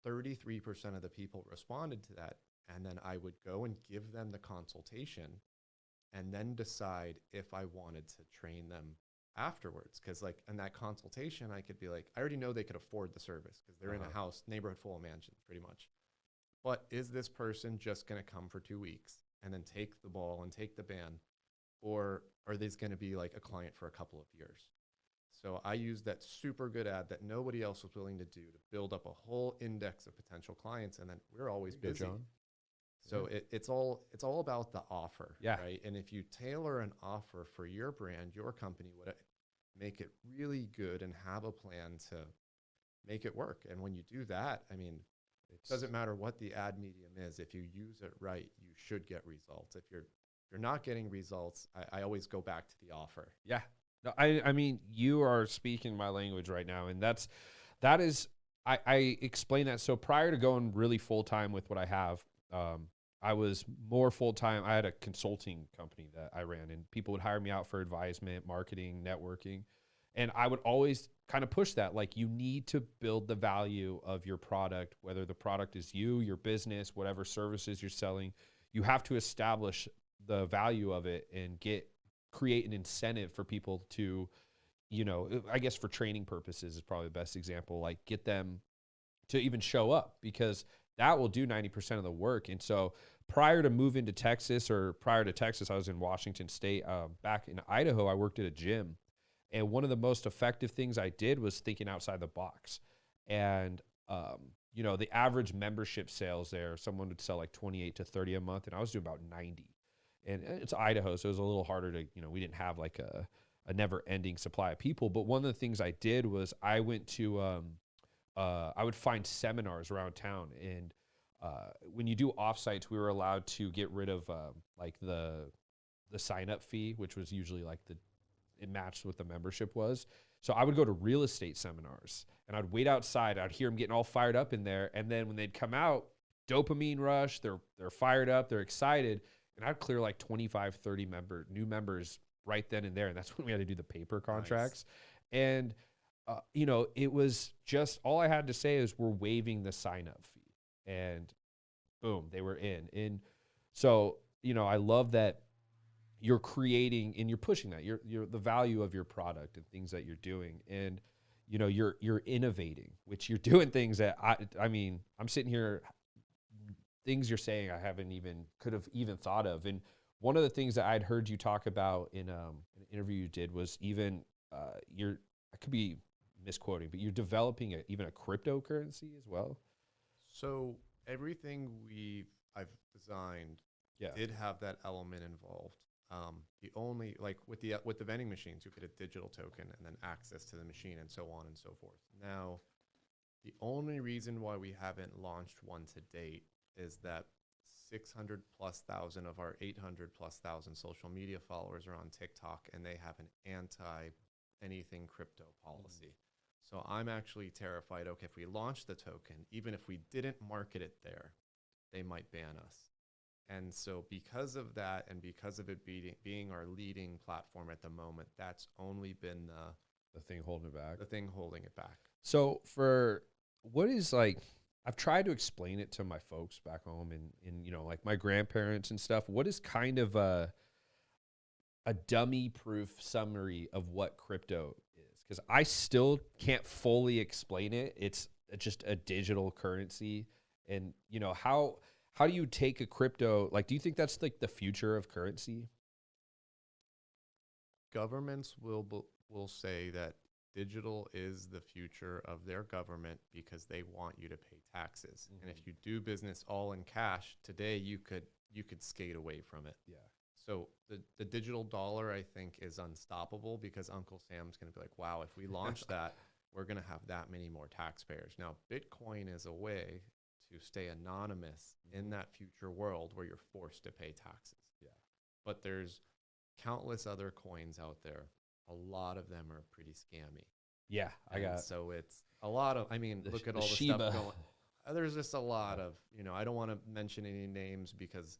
33% of the people responded to that. And then I would go and give them the consultation and then decide if I wanted to train them afterwards. Because like in that consultation, I could be like, I already know they could afford the service because they're in a house, neighborhood full of mansions pretty much. But is this person just going to come for 2 weeks and then take the ball and take the band? Or are these going to be like a client for a couple of years? So I used that super good ad that nobody else was willing to do to build up a whole index of potential clients. And then we're always Good, busy. John. So it's all about the offer, Yeah. right? And if you tailor an offer for your brand, your company, make it really good and have a plan to make it work. And when you do that, I mean, it doesn't matter what the ad medium is. If you use it right, you should get results. If you're not getting results, I always go back to the offer. Yeah. No, I mean, you are speaking my language right now. And that is, I explain that. So prior to going really full time with what I have, I was more full time. I had a consulting company that I ran and people would hire me out for advisement, marketing, networking. And I would always kind of push that. Like you need to build the value of your product, whether the product is you, your business, whatever services you're selling, you have to establish the value of it and create an incentive for people to, I guess for training purposes is probably the best example, like get them to even show up because that will do 90% of the work. And so prior to moving to Texas or prior to Texas, I was in Washington State. Back in Idaho, I worked at a gym. And one of the most effective things I did was thinking outside the box. And, the average membership sales there, someone would sell like 28 to 30 a month. And I was doing about 90. And it's Idaho, so it was a little harder to, we didn't have like a never-ending supply of people. But one of the things I did was I went to, I would find seminars around town. And when you do offsites, we were allowed to get rid of like the sign-up fee, which was usually like it matched what the membership was. So I would go to real estate seminars and I'd wait outside. I'd hear them getting all fired up in there. And then when they'd come out, dopamine rush, they're fired up, they're excited. And I'd clear like 25, 30 new members right then and there. And that's when we had to do the paper contracts. Nice. And, it was just, all I had to say is we're waiving the sign-up fee. And boom, they were in. And so, I love that you're creating and you're pushing that. You're the value of your product and things that you're doing. And, you're innovating, which you're doing things that I'm sitting here, things you're saying I could have even thought of. And one of the things that I'd heard you talk about in an interview you did was even I could be misquoting, but you're developing even a cryptocurrency as well. So everything I've designed did have that element involved. The only, like with the vending machines, you get a digital token and then access to the machine and so on and so forth. Now, the only reason why we haven't launched one to date is that 600 plus thousand of our 800 plus thousand social media followers are on TikTok, and they have an anti anything crypto policy. So I'm actually terrified. Okay, if we launch the token, even if we didn't market it there, they might ban us. And so because of that, and because of it being our leading platform at the moment, that's only been The thing holding it back. the thing holding it back. So for what is like, I've tried to explain it to my folks back home and you know, like my grandparents and stuff. What is kind of a dummy proof summary of what crypto is? Because I still can't fully explain it. It's just a digital currency. And you know, how do you take a crypto, like, do you think that's like the future of currency? Governments will say that digital is the future of their government because they want you to pay taxes. And if you do business all in cash today, you could skate away from it. Yeah. So the digital dollar, I think, is unstoppable because Uncle Sam's going to be like, wow, if we launch that, we're going to have that many more taxpayers. Now, Bitcoin is a way to stay anonymous in that future world where you're forced to pay taxes. Yeah. But there's countless other coins out there. A lot of them are pretty scammy. Yeah, So it's a lot of, I mean, look at all the Shiba stuff going. There's just a lot of, you know, I don't want to mention any names because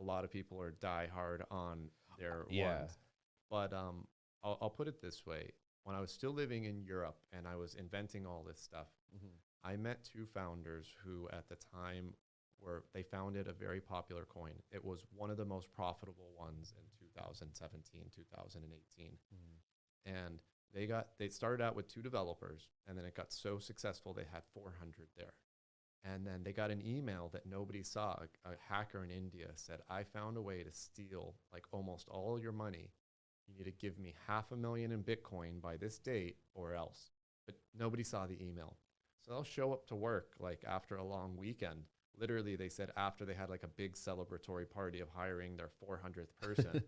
a lot of people are die hard on their ones. But I'll put it this way. When I was still living in Europe and I was inventing all this stuff, I met two founders who at the time they founded a very popular coin. It was one of the most profitable ones in 2017, 2018. And they started out with 2 developers, and then it got so successful they had 400 there. And then they got an email that nobody saw. A hacker in India said, I found a way to steal like almost all your money. You need to give me $500,000 in Bitcoin by this date or else. But nobody saw the email. So they'll show up to work like after a long weekend. Literally, they said after they had like a big celebratory party of hiring their 400th person.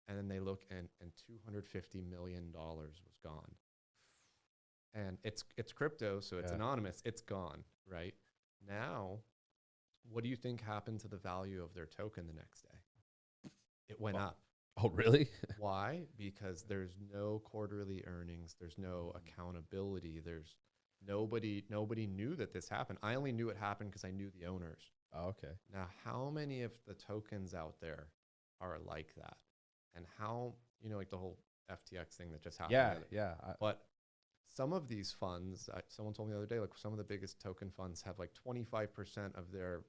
And then they look and $250 million was gone. And it's crypto, so it's anonymous. It's gone, right? Now, what do you think happened to the value of their token the next day? It went up. Oh, really? Why? Because there's no quarterly earnings. There's no accountability. There's nobody knew that this happened. I only knew it happened because I knew the owners. Oh, okay. Now, how many of the tokens out there are like that? And how, you know, like the whole FTX thing that just happened. But some of these funds, someone told me the other day, like some of the biggest token funds have like 25% of their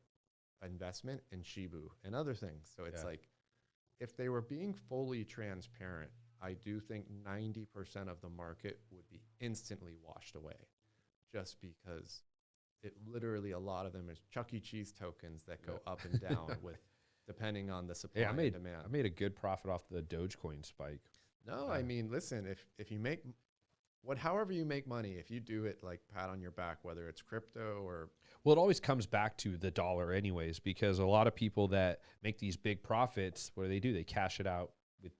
investment in Shibu and other things. So it's like, if they were being fully transparent, I do think 90% of the market would be instantly washed away just because it literally, a lot of them is Chuck E. Cheese tokens that go up and down with depending on the supply and demand. I made a good profit off the Dogecoin spike. No, I mean, listen, if you make however you make money, if you do it like pat on your back, whether it's crypto or. Well, it always comes back to the dollar anyways, because a lot of people that make these big profits, what do? They cash it out with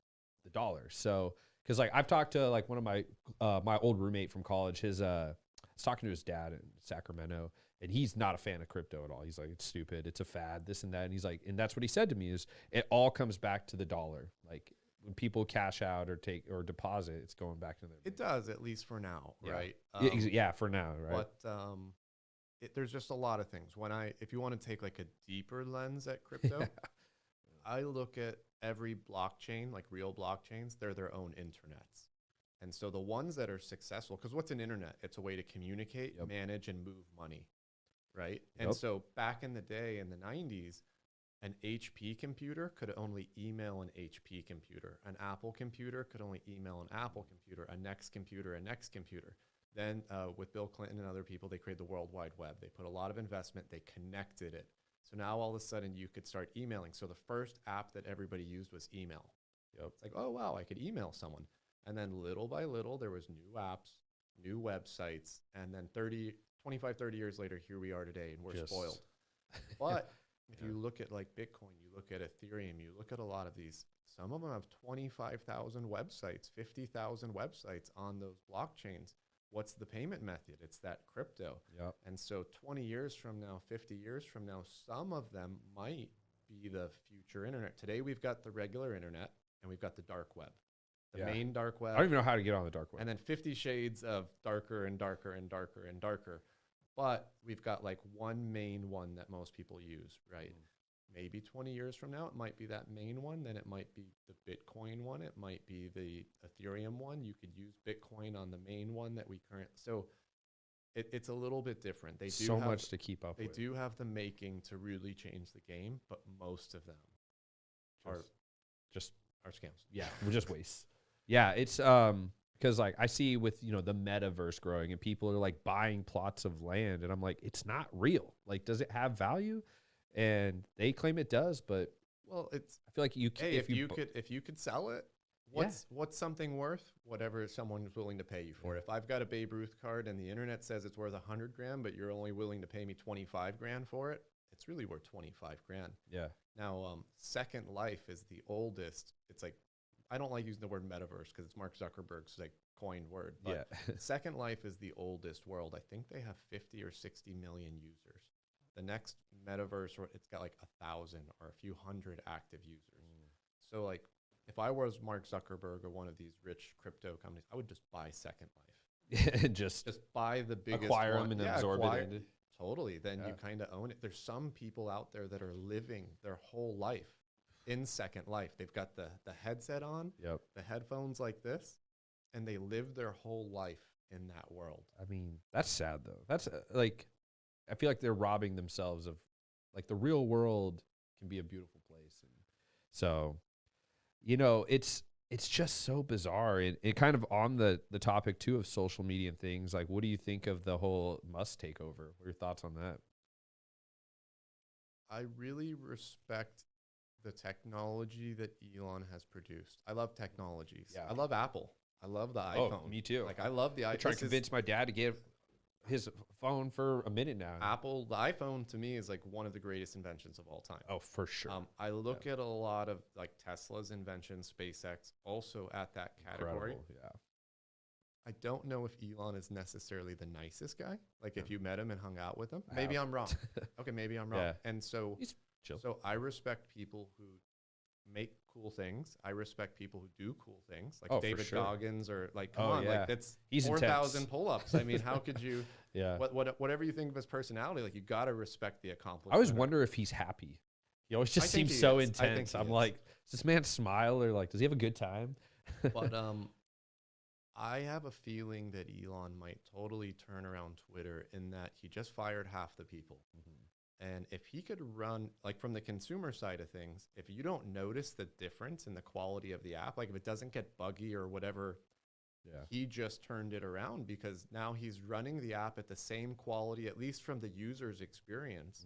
the dollar. So, cause like I've talked to like one of my, my old roommate from college, I was talking to his dad in Sacramento, and he's not a fan of crypto at all. He's like, it's stupid. It's a fad, this and that. And he's like, and that's what he said to me is it all comes back to the dollar. Like when people cash out or take or deposit, it's going back to their. It does, at least for now, right? Yeah, for now, right? But there's just a lot of things. If you want to take like a deeper lens at crypto, I look at every blockchain, like real blockchains, they're their own internets. And so the ones that are successful, because what's an internet? It's a way to communicate, manage, and move money, right? And so back in the day, in the 90s, an HP computer could only email an HP computer. An Apple computer could only email an Apple computer, a next computer, a next computer. Then with Bill Clinton and other people, they created the World Wide Web. They put a lot of investment. They connected it. So now all of a sudden you could start emailing. So the first app that everybody used was email. It's like, oh, wow, I could email someone. And then little by little, there was new apps, new websites. And then 25, 30 years later, here we are today, and we're spoiled. But If you look at like Bitcoin, you look at Ethereum, you look at a lot of these, some of them have 25,000 websites, 50,000 websites on those blockchains. What's the payment method? It's that crypto. Yep. And so 20 years from now, 50 years from now, some of them might be the future internet. Today, we've got the regular internet and we've got the dark web, the main dark web. I don't even know how to get on the dark web. And then 50 shades of darker and darker and darker and darker. But we've got like one main one that most people use, right? Maybe 20 years from now, it might be that main one. Then it might be the Bitcoin one. It might be the Ethereum one. You could use Bitcoin on the main one that we currently. So it's a little bit different. They do so have, much to keep up with. They do have the making to really change the game, but most of them are scams. Yeah, we're just wastes. Yeah, it's because like I see with the metaverse growing and people are like buying plots of land and I'm like, it's not real. Like, does it have value? And they claim it does, but well, I feel like you hey, if you could sell it, what's something worth? Whatever someone's willing to pay you for it. If I've got a Babe Ruth card and the internet says it's worth $100,000, but you're only willing to pay me $25,000 for it, it's really worth $25,000. Yeah. Now, Second Life is the oldest. It's like, I don't like using the word metaverse because it's Mark Zuckerberg's like coined word. But Second Life is the oldest world. I think they have 50 or 60 million users. The next metaverse, it's got like 1,000 or a few hundred active users. So like, if I was Mark Zuckerberg or one of these rich crypto companies, I would just buy Second Life. just buy the biggest acquire one. them and absorb it. Totally. Then you kind of own it. There's some people out there that are living their whole life in Second Life. They've got the headset on, the headphones like this, and they live their whole life in that world. I mean, that's sad though. That's like, I feel like they're robbing themselves of, like, the real world can be a beautiful place. And so, it's just so bizarre. And kind of on the topic too of social media and things, like, what do you think of the whole Musk takeover? What are your thoughts on that? I really respect the technology that Elon has produced. I love technologies. Yeah. I love Apple. I love the iPhone. Oh, me too. Like, I love the iPhone. I try to convince my dad to get his phone for a minute now. Apple, the iPhone to me is like one of the greatest inventions of all time. Oh, for sure. I look at a lot of like Tesla's inventions, SpaceX, also at that category. Incredible, yeah. I don't know if Elon is necessarily the nicest guy. Like if you met him and hung out with him, maybe I'm wrong. Okay, maybe I'm wrong. Yeah. And so, he's chill. So I respect people who make cool things. I respect people who do cool things, like David Goggins, or like, come on, like that's 4,000 pull-ups. I mean, how could you? Whatever you think of his personality, like you got to respect the accomplishment. I always wonder if he's happy. He always just seems so intense. I'm like, does this man smile, or like, does he have a good time? But I have a feeling that Elon might totally turn around Twitter in that he just fired half the people. And if he could run, like from the consumer side of things, if you don't notice the difference in the quality of the app, like if it doesn't get buggy or whatever, he just turned it around because now he's running the app at the same quality, at least from the user's experience,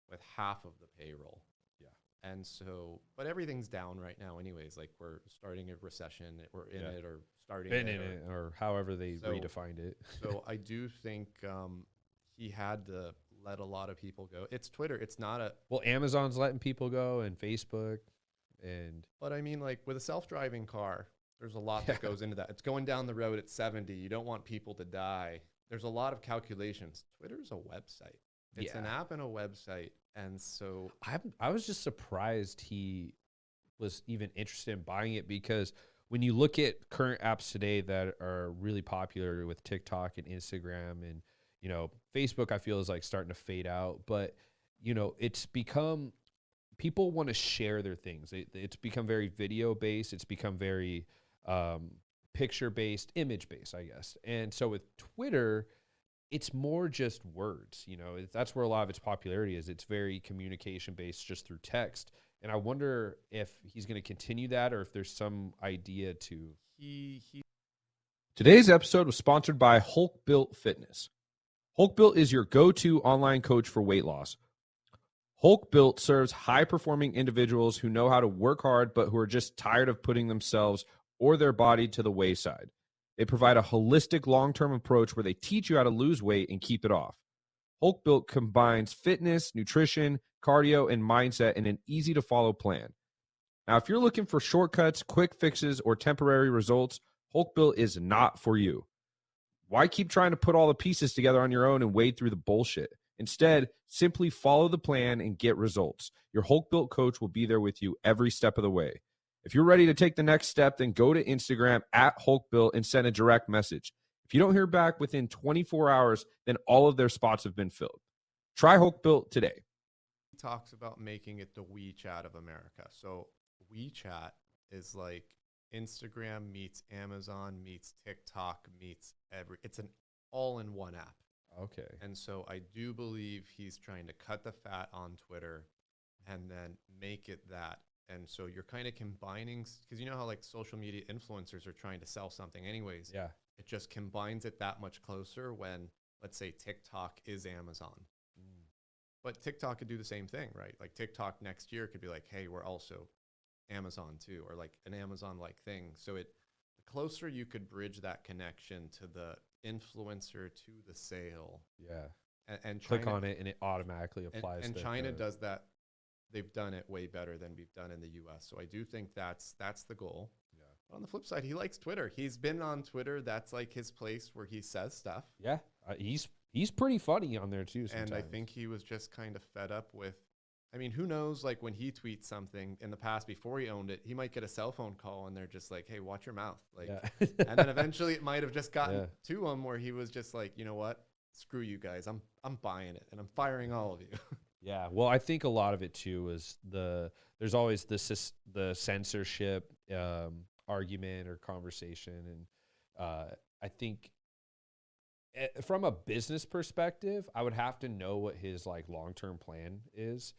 with half of the payroll. Yeah. And so, but everything's down right now anyways. Like we're starting a recession, we're in it or starting in it or however they redefined it. So I do think he had to let a lot of people go. It's Twitter. It's not a... Well, Amazon's letting people go and Facebook and... But I mean, like with a self-driving car, there's a lot that goes into that. It's going down the road at 70. You don't want people to die. There's a lot of calculations. Twitter's a website. It's an app and a website. And so... I was just surprised he was even interested in buying it because when you look at current apps today that are really popular with TikTok and Instagram and Facebook, I feel is like starting to fade out, but it's become, people want to share their things. It's become very video based. It's become very picture based, image based, I guess. And so with Twitter, it's more just words, that's where a lot of its popularity is. It's very communication based just through text. And I wonder if he's going to continue that or if there's some idea to. Today's episode was sponsored by HulkBuilt Fitness. HulkBuilt is your go-to online coach for weight loss. HulkBuilt serves high-performing individuals who know how to work hard but who are just tired of putting themselves or their body to the wayside. They provide a holistic long-term approach where they teach you how to lose weight and keep it off. HulkBuilt combines fitness, nutrition, cardio, and mindset in an easy-to-follow plan. Now, if you're looking for shortcuts, quick fixes, or temporary results, HulkBuilt is not for you. Why keep trying to put all the pieces together on your own and wade through the bullshit? Instead, simply follow the plan and get results. Your HulkBuilt coach will be there with you every step of the way. If you're ready to take the next step, then go to Instagram at HulkBuilt and send a direct message. If you don't hear back within 24 hours, then all of their spots have been filled. Try HulkBuilt today. He talks about making it the WeChat of America. So WeChat is like Instagram meets Amazon meets TikTok meets it's an all-in-one app. Okay. And so I do believe he's trying to cut the fat on Twitter and then make it that. And so you're kind of combining, because you know how like social media influencers are trying to sell something anyways. Yeah. It just combines it that much closer when, let's say, TikTok is Amazon. But TikTok could do the same thing, right? Like TikTok next year could be like, hey, we're also Amazon too, or like an Amazon-like thing. So the closer you could bridge that connection to the influencer to the sale. Yeah. And Click China, on it and it automatically applies. And China does that. They've done it way better than we've done in the US. So I do think that's the goal. Yeah. But on the flip side, he likes Twitter. He's been on Twitter. That's like his place where he says stuff. Yeah. He's pretty funny on there too sometimes. And I think he was just kind of fed up with, I mean, who knows, like when he tweets something in the past before he owned it, he might get a cell phone call and they're just like, hey, watch your mouth. Like, yeah. And then eventually it might have just gotten to him where he was just like, you know what? Screw you guys. I'm buying it and I'm firing all of you. Yeah. Well, I think a lot of it too is there's always the censorship argument or conversation. And I think from a business perspective, I would have to know what his like long-term plan is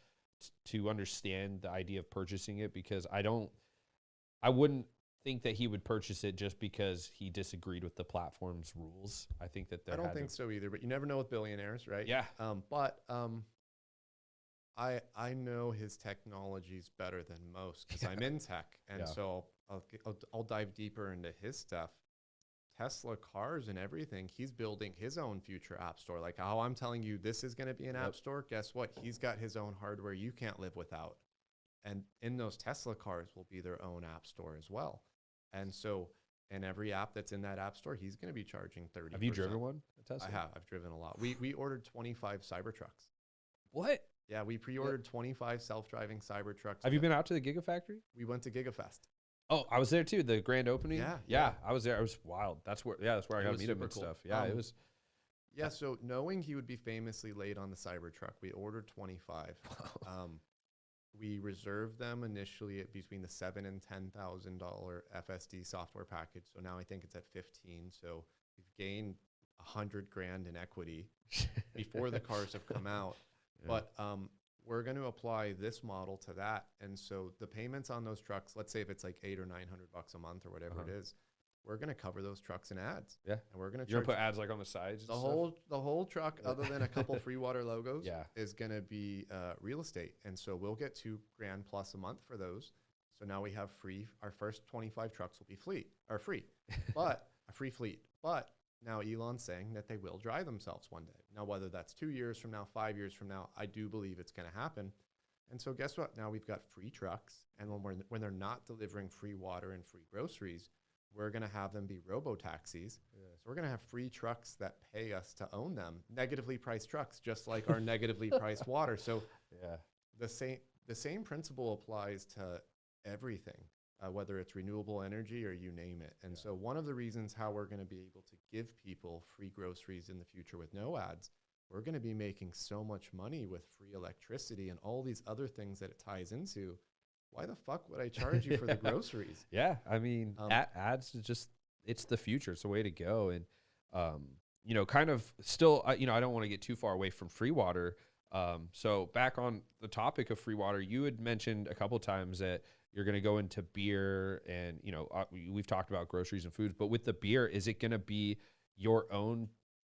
to understand the idea of purchasing it, because I wouldn't think that he would purchase it just because he disagreed with the platform's rules. I think that I don't think so either, but you never know with billionaires, right? Yeah. But I know his technologies better than most because I'm in tech, and so I'll dive deeper into his stuff. Tesla cars and everything, he's building his own future app store. Like how I'm telling you this is going to be an app store, guess what? He's got his own hardware you can't live without. And in those Tesla cars will be their own app store as well. And so in every app that's in that app store, he's going to be charging 30%. Have you driven one? A Tesla? I have. I've driven a lot. We ordered 25 Cybertrucks. What? Yeah, we pre-ordered 25 self-driving Cybertrucks. Have you been out to the Gigafactory? We went to GigaFest. Oh, I was there too. The grand opening. Yeah. I was there. It was wild. That's where I got to meet him and cool stuff. Yeah, it was. Yeah, so knowing he would be famously late on the Cybertruck, we ordered 25. We reserved them initially at between the $7,000 and $10,000 FSD software package. So now I think it's at 15. So we've gained $100,000 in equity before the cars have come out. Yeah. But we're going to apply this model to that. And so the payments on those trucks, let's say if it's like $800 or $900 a month or whatever it is, we're going to cover those trucks in ads. Yeah. And we're going to put ads like on the sides. The whole truck, other than a couple Freewater logos, is going to be real estate. And so we'll get $2,000 plus a month for those. So now we have our first 25 trucks will be free, but a free fleet. But now Elon's saying that they will drive themselves one day. Now, whether that's 2 years from now, 5 years from now, I do believe it's going to happen. And so guess what? Now we've got free trucks. And when they're not delivering free water and free groceries, we're going to have them be robo-taxis. Yeah. So we're going to have free trucks that pay us to own them, negatively priced trucks, just like our negatively priced water. So the same principle applies to everything, whether it's renewable energy or you name it. And so one of the reasons how we're going to be able to give people free groceries in the future with no ads, we're going to be making so much money with free electricity and all these other things that it ties into. Why the fuck would I charge you for the groceries? Yeah, I mean, ads is just, it's the future. It's the way to go. And, kind of still, I don't want to get too far away from Freewater. So back on the topic of Freewater, you had mentioned a couple times that you're going to go into beer and, we've talked about groceries and foods, but with the beer, is it going to be your own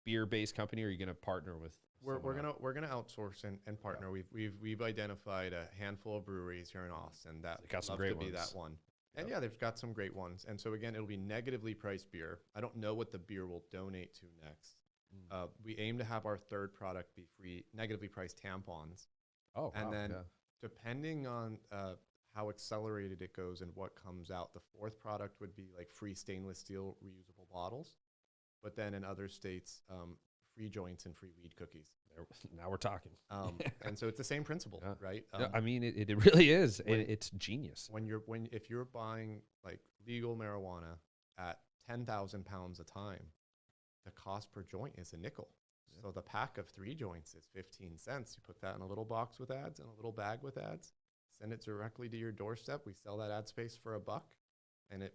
beer-based company, or are you going to partner with? We're gonna outsource and partner. Yeah. We've identified a handful of breweries here in Austin that got some love great to be ones. that one. And they've got some great ones. And so again, it'll be negatively priced beer. I don't know what the beer will donate to next. We aim to have our third product be free, negatively priced tampons. Oh, And wow, then yeah. depending on how accelerated it goes and what comes out, the fourth product would be like free stainless steel reusable bottles. But then in other states, free joints and free weed cookies. Now we're talking. And so it's the same principle, Yeah. right? Yeah, I mean, it really is. when- It's genius. If you're buying like legal marijuana at 10,000 pounds a time, the cost per joint is a nickel. Yeah. So the pack of 3 joints is 15 cents. You put that in a little box with ads and a little bag with ads, send it directly to your doorstep. We sell that ad space for $1. And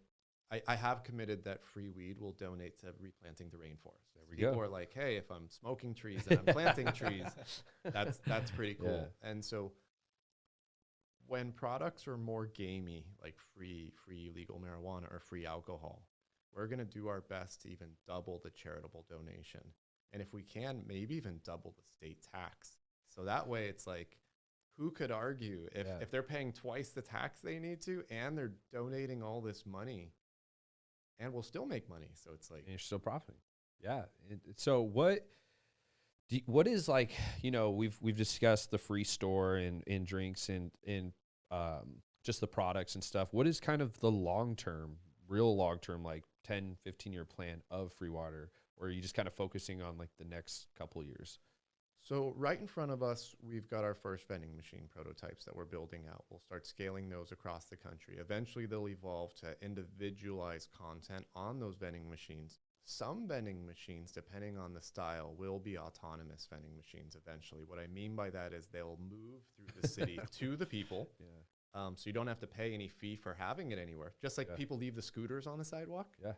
I have committed that free weed will donate to replanting the rainforest. There we People go. are like, hey, if I'm smoking trees and I'm planting trees, that's pretty cool. Yeah. And so when products are more gamey, like free legal marijuana or free alcohol, we're going to do our best to even double the charitable donation. And if we can, maybe even double the state tax. So that way it's like, who could argue if they're paying twice the tax they need to and they're donating all this money and we'll still make money. So it's like, And you're still profiting. Yeah. So what is like, we've discussed the free store and drinks and just the products and stuff. What is kind of the real long-term, like 10, 15-year plan of Freewater? Or are you just kind of focusing on like the next couple of years? so right in front of us, we've got our first vending machine prototypes that we're building out. We'll start scaling those across the country. Eventually, they'll evolve to individualized content on those vending machines. Some vending machines, depending on the style, will be autonomous vending machines eventually. What I mean by that is they'll move through the city to the people. Yeah. So you don't have to pay any fee for having it anywhere. Just like people leave the scooters on the sidewalk. Yeah.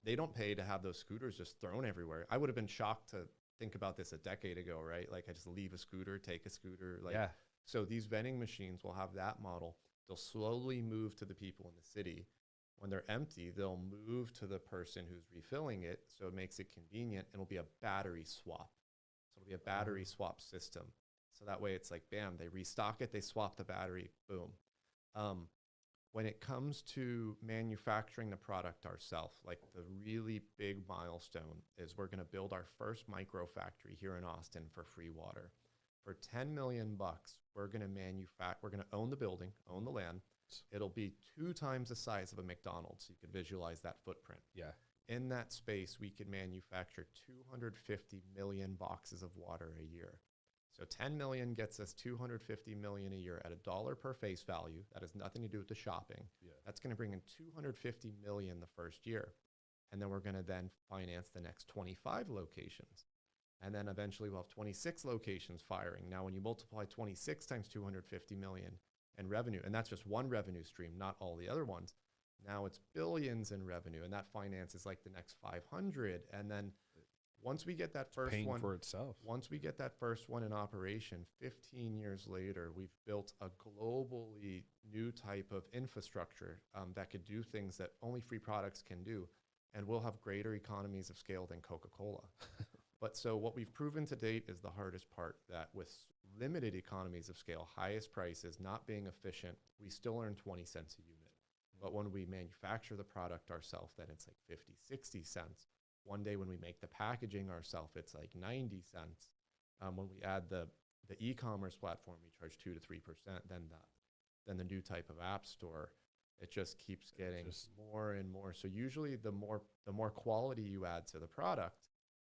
They don't pay to have those scooters just thrown everywhere. I would have been shocked to think about this a decade ago, right? Like I just leave a scooter, take a scooter. Yeah. So these vending machines will have that model. They'll slowly move to the people in the city. When they're empty, they'll move to the person who's refilling it. So it makes it convenient and it'll be a battery swap. So it'll be a battery swap system. So that way it's like, bam, they restock it, they swap the battery, boom. When it comes to manufacturing the product ourselves, like the really big milestone is we're going to build our first micro factory here in Austin for Freewater. For $10 million, we're going to own the building, own the land. It'll be 2 times the size of a McDonald's. So you could visualize that footprint. Yeah. In that space, we could manufacture 250 million boxes of water a year. So 10 million gets us 250 million a year at $1 per face value. That has nothing to do with the shopping. Yeah. That's going to bring in 250 million the first year. And then we're going to then finance the next 25 locations. And then eventually we'll have 26 locations firing. Now, when you multiply 26 times 250 million in revenue, and that's just one revenue stream, not all the other ones. Now it's billions in revenue, and that finances like the next 500. And then once we get that first Paying one for itself. Once we get that first one in operation, 15 years later, we've built a globally new type of infrastructure that could do things that only free products can do, and we'll have greater economies of scale than Coca-Cola. But so what we've proven to date is the hardest part, that with limited economies of scale, highest prices, not being efficient, we still earn 20 cents a unit. But when we manufacture the product ourselves, then it's like 50, 60 cents. One day when we make the packaging ourselves, it's like 90 cents. When we add the e-commerce platform, we charge 2 to 3%. Then the new type of app store, it just keeps getting more and more. So usually the more quality you add to the product,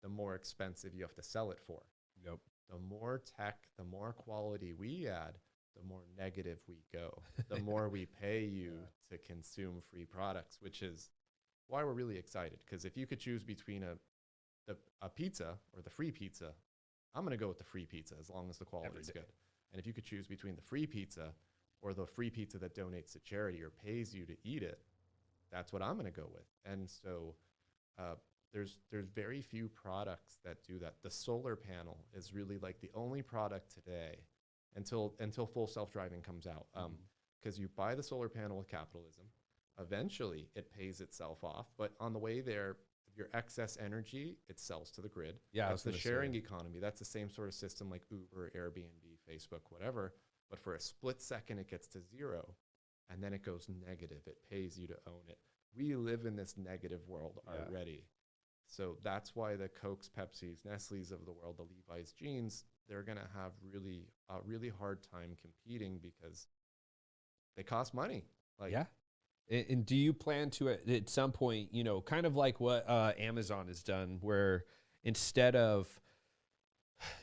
the more expensive you have to sell it for. Yep. The more tech, the more quality we add, the more negative we go. The more we pay you to consume free products, which is why we're really excited. Because if you could choose between a pizza or the free pizza, I'm going to go with the free pizza as long as the quality is good. And if you could choose between the free pizza or the free pizza that donates to charity or pays you to eat it, that's what I'm going to go with. And so there's very few products that do that. The solar panel is really like the only product today until full self-driving comes out. Because you buy the solar panel with capitalism. Eventually, it pays itself off. But on the way there, your excess energy, it sells to the grid. Yeah, that's the sharing economy. That's the same sort of system like Uber, Airbnb, Facebook, whatever. But for a split second, it gets to 0, and then it goes negative. It pays you to own it. We live in this negative world already. So that's why the Cokes, Pepsis, Nestle's of the world, the Levi's jeans, they're going to have a really hard time competing because they cost money. Like, Yeah. And do you plan to at some point, you know, kind of like what Amazon has done, where instead of,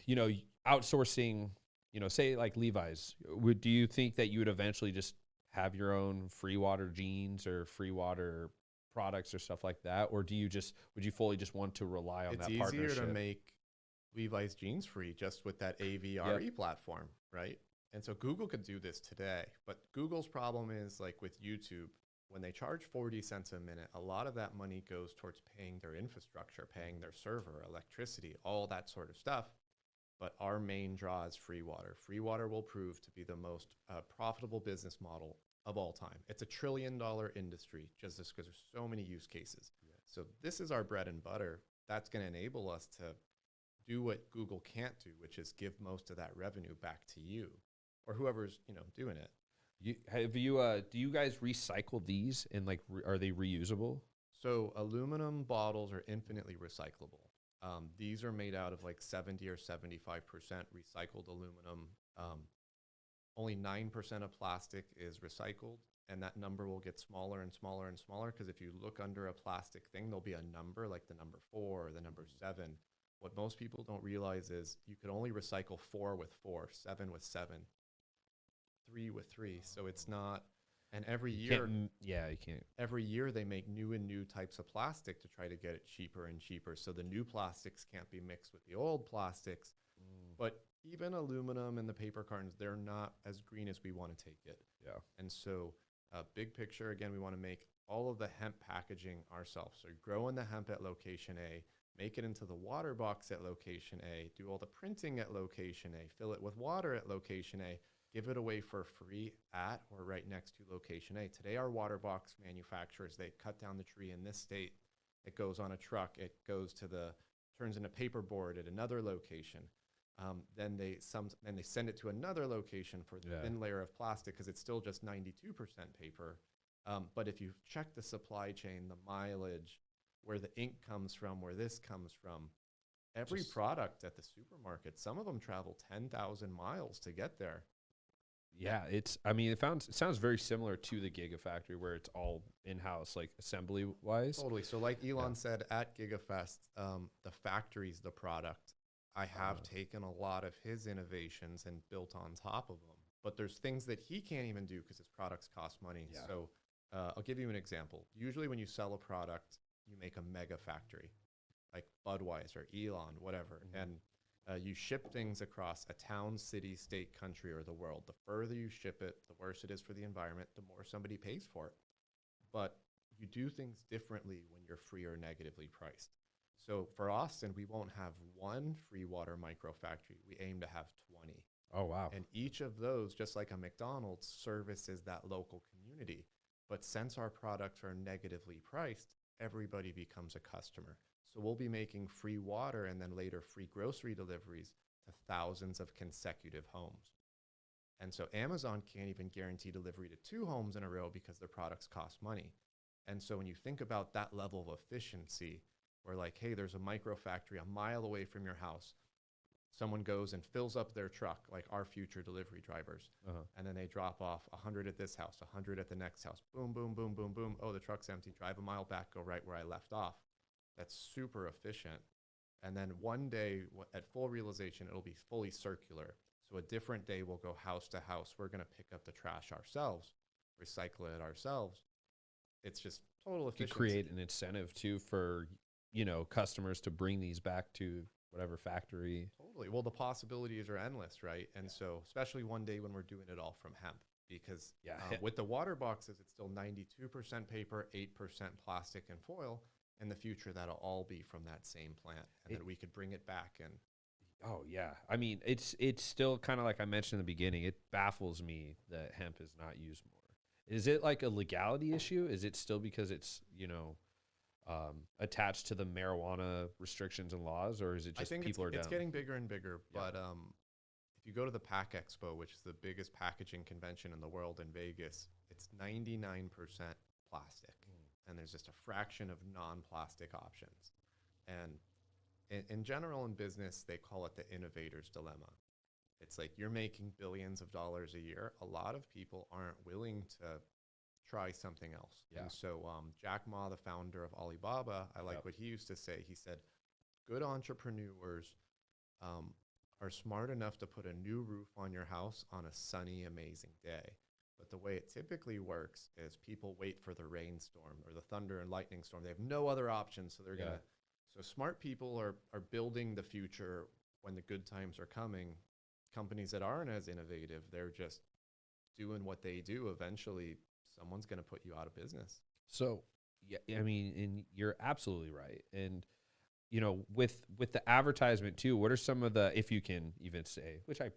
you know, outsourcing, you know, say like Levi's, do you think that you would eventually just have your own Freewater jeans or Freewater products or stuff like that? Or would you fully just want to rely on that partnership? It's easier to make Levi's jeans free just with that AVRE platform, right? And so Google could do this today, but Google's problem is like with YouTube, when they charge 40 cents a minute, a lot of that money goes towards paying their infrastructure, paying their server, electricity, all that sort of stuff. But our main draw is Freewater. Freewater will prove to be the most profitable business model of all time. It's $1 trillion industry just because there's so many use cases. Yeah. So this is our bread and butter. That's going to enable us to do what Google can't do, which is give most of that revenue back to you or whoever's, you know, doing it. Do you guys recycle these and like, are they reusable? So aluminum bottles are infinitely recyclable. These are made out of like 70 or 75% recycled aluminum. Only 9% of plastic is recycled, and that number will get smaller and smaller and smaller because if you look under a plastic thing, there'll be a number like the number 4 or the number 7. What most people don't realize is you could only recycle 4 with 4, 7 with 7, 3 with 3. So it's not, and every year, you can't. Every year they make new and new types of plastic to try to get it cheaper and cheaper. So the new plastics can't be mixed with the old plastics. But even aluminum and the paper cartons, they're not as green as we want to take it. Yeah. And so big picture, again, we want to make all of the hemp packaging ourselves. So growing the hemp at location A, make it into the water box at location A, do all the printing at location A, fill it with water at location A, give it away for free at or right next to location A. Today, our water box manufacturers, they cut down the tree in this state. It goes on a truck. It goes turns into paperboard at another location. Then they send it to another location for the thin layer of plastic because it's still just 92% paper. But if you check the supply chain, the mileage, where the ink comes from, where this comes from, every product at the supermarket, some of them travel 10,000 miles to get there. Yeah, it sounds very similar to the Gigafactory where it's all in-house, like assembly-wise. Totally. So like Elon said at GigaFest, the factory's the product. I have taken a lot of his innovations and built on top of them. But there's things that he can't even do because his products cost money. Yeah. So I'll give you an example. Usually when you sell a product, you make a mega factory, like Budweiser, Elon, whatever. And you ship things across a town, city, state, country, or the world. The further you ship it, the worse it is for the environment, the more somebody pays for it. But you do things differently when you're free or negatively priced. So for Austin, we won't have one Freewater microfactory. We aim to have 20. Oh, wow. And each of those, just like a McDonald's, services that local community. But since our products are negatively priced, everybody becomes a customer. So we'll be making free water and then later free grocery deliveries to thousands of consecutive homes. And so Amazon can't even guarantee delivery to 2 homes in a row because their products cost money. And so when you think about that level of efficiency, where like, hey, there's a micro factory a mile away from your house. Someone goes and fills up their truck, like our future delivery drivers. And then they drop off 100 at this house, 100 at the next house. Boom, boom, boom, boom, boom. Oh, the truck's empty. Drive a mile back, go right where I left off. That's super efficient. And then one day at full realization, it'll be fully circular. So a different day we'll go house to house. We're going to pick up the trash ourselves, recycle it ourselves. It's just total efficiency. To create an incentive too for, you know, customers to bring these back to whatever factory. Totally. Well, the possibilities are endless, right? And so especially one day when we're doing it all from hemp, because with the water boxes, it's still 92% paper, 8% plastic and foil. In the future, that'll all be from that same plant, and then we could bring it back. And oh yeah, I mean, it's still kind of like I mentioned in the beginning. It baffles me that hemp is not used more. Is it like a legality issue? Is it still because it's, you know, attached to the marijuana restrictions and laws, or is it just people are down? It's getting bigger and bigger. Yeah. But if you go to the Pack Expo, which is the biggest packaging convention in the world in Vegas, it's 99% plastic. And there's just a fraction of non-plastic options. And in general, in business, they call it the innovator's dilemma. It's like you're making billions of dollars a year. A lot of people aren't willing to try something else. Yeah. And so Jack Ma, the founder of Alibaba, I like what he used to say. He said, good entrepreneurs are smart enough to put a new roof on your house on a sunny, amazing day. But the way it typically works is people wait for the rainstorm or the thunder and lightning storm. They have no other options, so they're gonna. So smart people are building the future when the good times are coming. Companies that aren't as innovative, they're just doing what they do. Eventually, someone's gonna put you out of business. So, yeah, I mean, and you're absolutely right. And you know, with the advertisement too, what are some of the, if you can even say, which I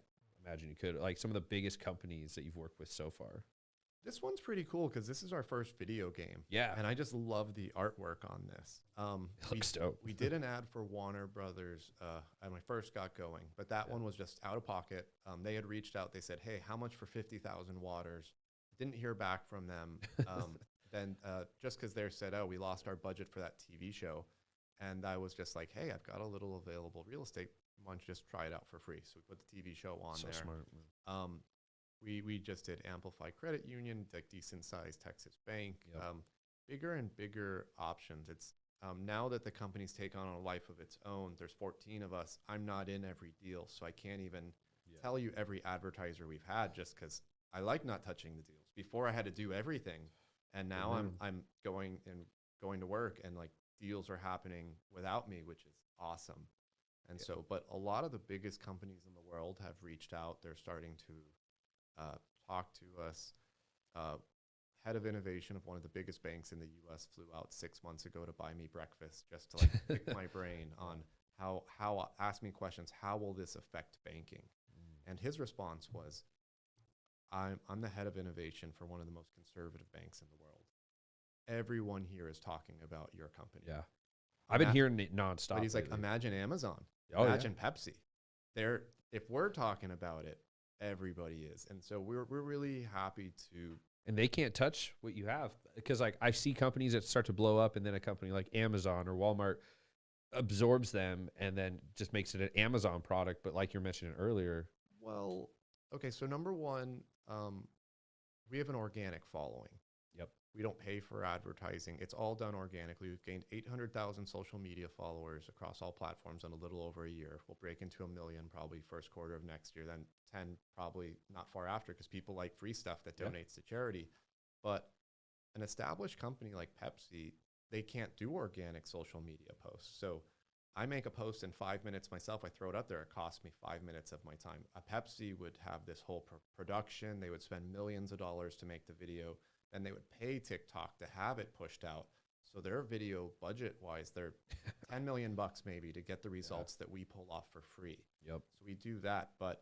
imagine you could, like some of the biggest companies that you've worked with so far? This one's pretty cool because this is our first video game. Yeah. And I just love the artwork on this. It looks dope. We did an ad for Warner Brothers when I first got going, but that one was just out of pocket. They had reached out. They said, hey, how much for 50,000 waters? Didn't hear back from them. Then just because they said, oh, we lost our budget for that TV show. And I was just like, hey, I've got a little available real estate. Why don't you just try it out for free? So we put the TV show on there. Smart. We just did Amplify Credit Union, like decent sized Texas bank, bigger and bigger options. It's now that the company's taken on a life of its own, there's 14 of us. I'm not in every deal, so I can't even tell you every advertiser we've had just because I like not touching the deals. Before I had to do everything, and now I'm going to work, and like deals are happening without me, which is awesome. And so, but a lot of the biggest companies in the world have reached out. They're starting to talk to us. Head of innovation of one of the biggest banks in the U.S. flew out 6 months ago to buy me breakfast just to like pick my brain on how ask me questions. How will this affect banking? And his response was, I'm the head of innovation for one of the most conservative banks in the world. Everyone here is talking about your company. Yeah. I've been hearing it nonstop. But he's lately. like, imagine Amazon, imagine Pepsi. If we're talking about it, everybody is. And so we're really happy to. And they can't touch what you have because like I see companies that start to blow up and then a company like Amazon or Walmart absorbs them and then just makes it an Amazon product. But like you're mentioning earlier. Well, okay. So number one, we have an organic following. Yep. We don't pay for advertising. It's all done organically. We've gained 800,000 social media followers across all platforms in a little over a year. We'll break into 1 million probably first quarter of next year, then 10 probably not far after because people like free stuff that donates to charity. But an established company like Pepsi, they can't do organic social media posts. So I make a post in 5 minutes myself. I throw it up there. It costs me 5 minutes of my time. A Pepsi would have this whole production. They would spend millions of dollars to make the video. And they would pay TikTok to have it pushed out. So their video budget-wise, they're $10 million maybe to get the results that we pull off for free. Yep. So we do that. But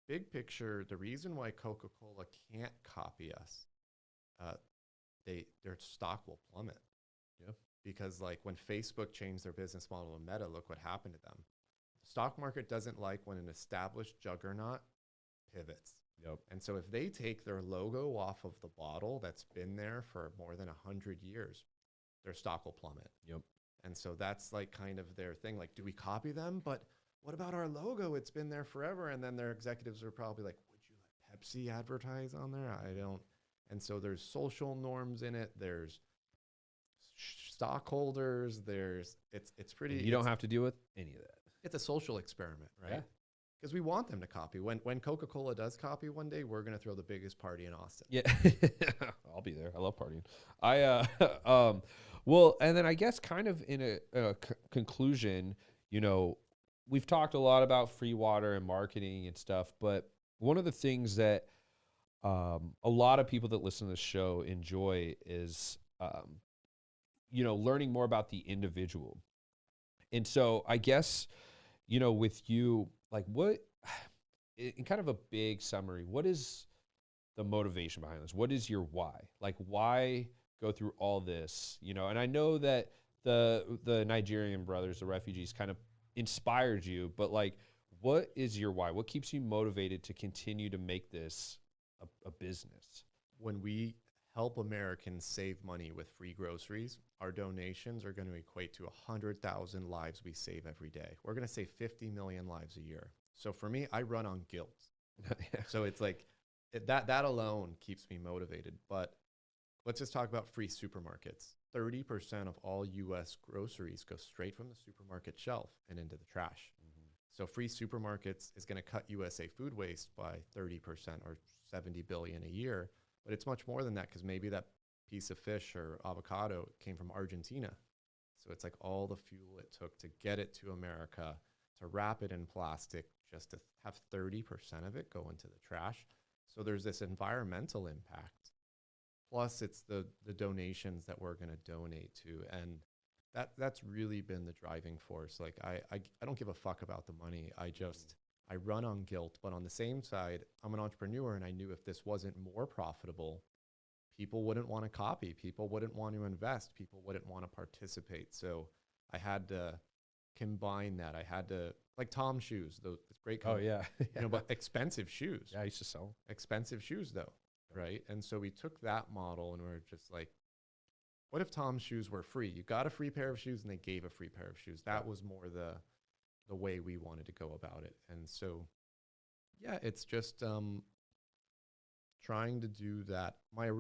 big picture, the reason why Coca-Cola can't copy us, their stock will plummet. Yep. Because like when Facebook changed their business model to Meta, look what happened to them. The stock market doesn't like when an established juggernaut pivots. Yep. And so if they take their logo off of the bottle that's been there for more than 100 years, their stock will plummet. Yep. And so that's like kind of their thing. Like, do we copy them? But what about our logo? It's been there forever. And then their executives are probably like, would you let Pepsi advertise on there? I don't. And so there's social norms in it. There's stockholders. It's pretty. You don't have to deal with any of that. It's a social experiment, right? Yeah. Because we want them to copy. When Coca-Cola does copy one day, we're going to throw the biggest party in Austin. Yeah, I'll be there. I love partying. Well, and then I guess kind of in a conclusion, you know, we've talked a lot about Freewater and marketing and stuff, but one of the things that a lot of people that listen to the show enjoy is, you know, learning more about the individual. And so I guess, you know, with you, like what, in kind of a big summary, what is the motivation behind this? What is your why? Like why go through all this, you know? And I know that the Nigerian brothers, the refugees kind of inspired you, but like, what is your why? What keeps you motivated to continue to make this a business? When we help Americans save money with free groceries, our donations are going to equate to 100,000 lives we save every day. We're going to save 50 million lives a year. So for me, I run on guilt. So it's like that alone keeps me motivated. But let's just talk about free supermarkets. 30% of all US groceries go straight from the supermarket shelf and into the trash. So free supermarkets is going to cut USA food waste by 30% or 70 billion a year. But it's much more than that, because maybe that piece of fish or avocado came from Argentina. So it's like all the fuel it took to get it to America, to wrap it in plastic, just to have 30% of it go into the trash. So there's this environmental impact. Plus it's the donations that we're going to donate to. And that's really been the driving force. Like I don't give a fuck about the money. I run on guilt, but on the same side, I'm an entrepreneur, and I knew if this wasn't more profitable, people wouldn't want to copy, people wouldn't want to invest, people wouldn't want to participate. So I had to combine that. I had to, like Tom shoes, those great company, you know, but expensive shoes. Yeah, I used to sell Expensive shoes though, right? And so we took that model and we were just like, what if Tom's shoes were free? You got a free pair of shoes and they gave a free pair of shoes. That was more the way we wanted to go about it. And so, yeah, it's just trying to do that. I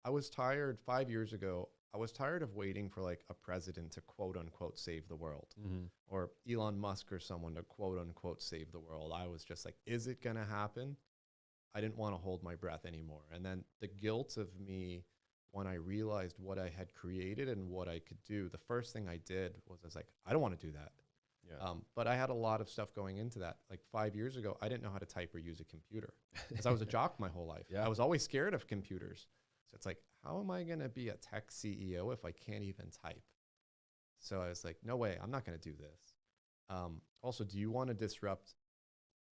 was tired 5 years ago. I was tired of waiting for like a president to quote unquote save the world, or Elon Musk or someone to quote unquote save the world. I was just like, is it going to happen? I didn't want to hold my breath anymore. And then the guilt of me, when I realized what I had created and what I could do, the first thing I did was I was like, I don't want to do that. Yeah. But I had a lot of stuff going into that. Like 5 years ago, I didn't know how to type or use a computer because I was a jock my whole life. Yeah. I was always scared of computers. So it's like, how am I going to be a tech CEO if I can't even type? So I was like, no way, I'm not going to do this. Also, do you want to disrupt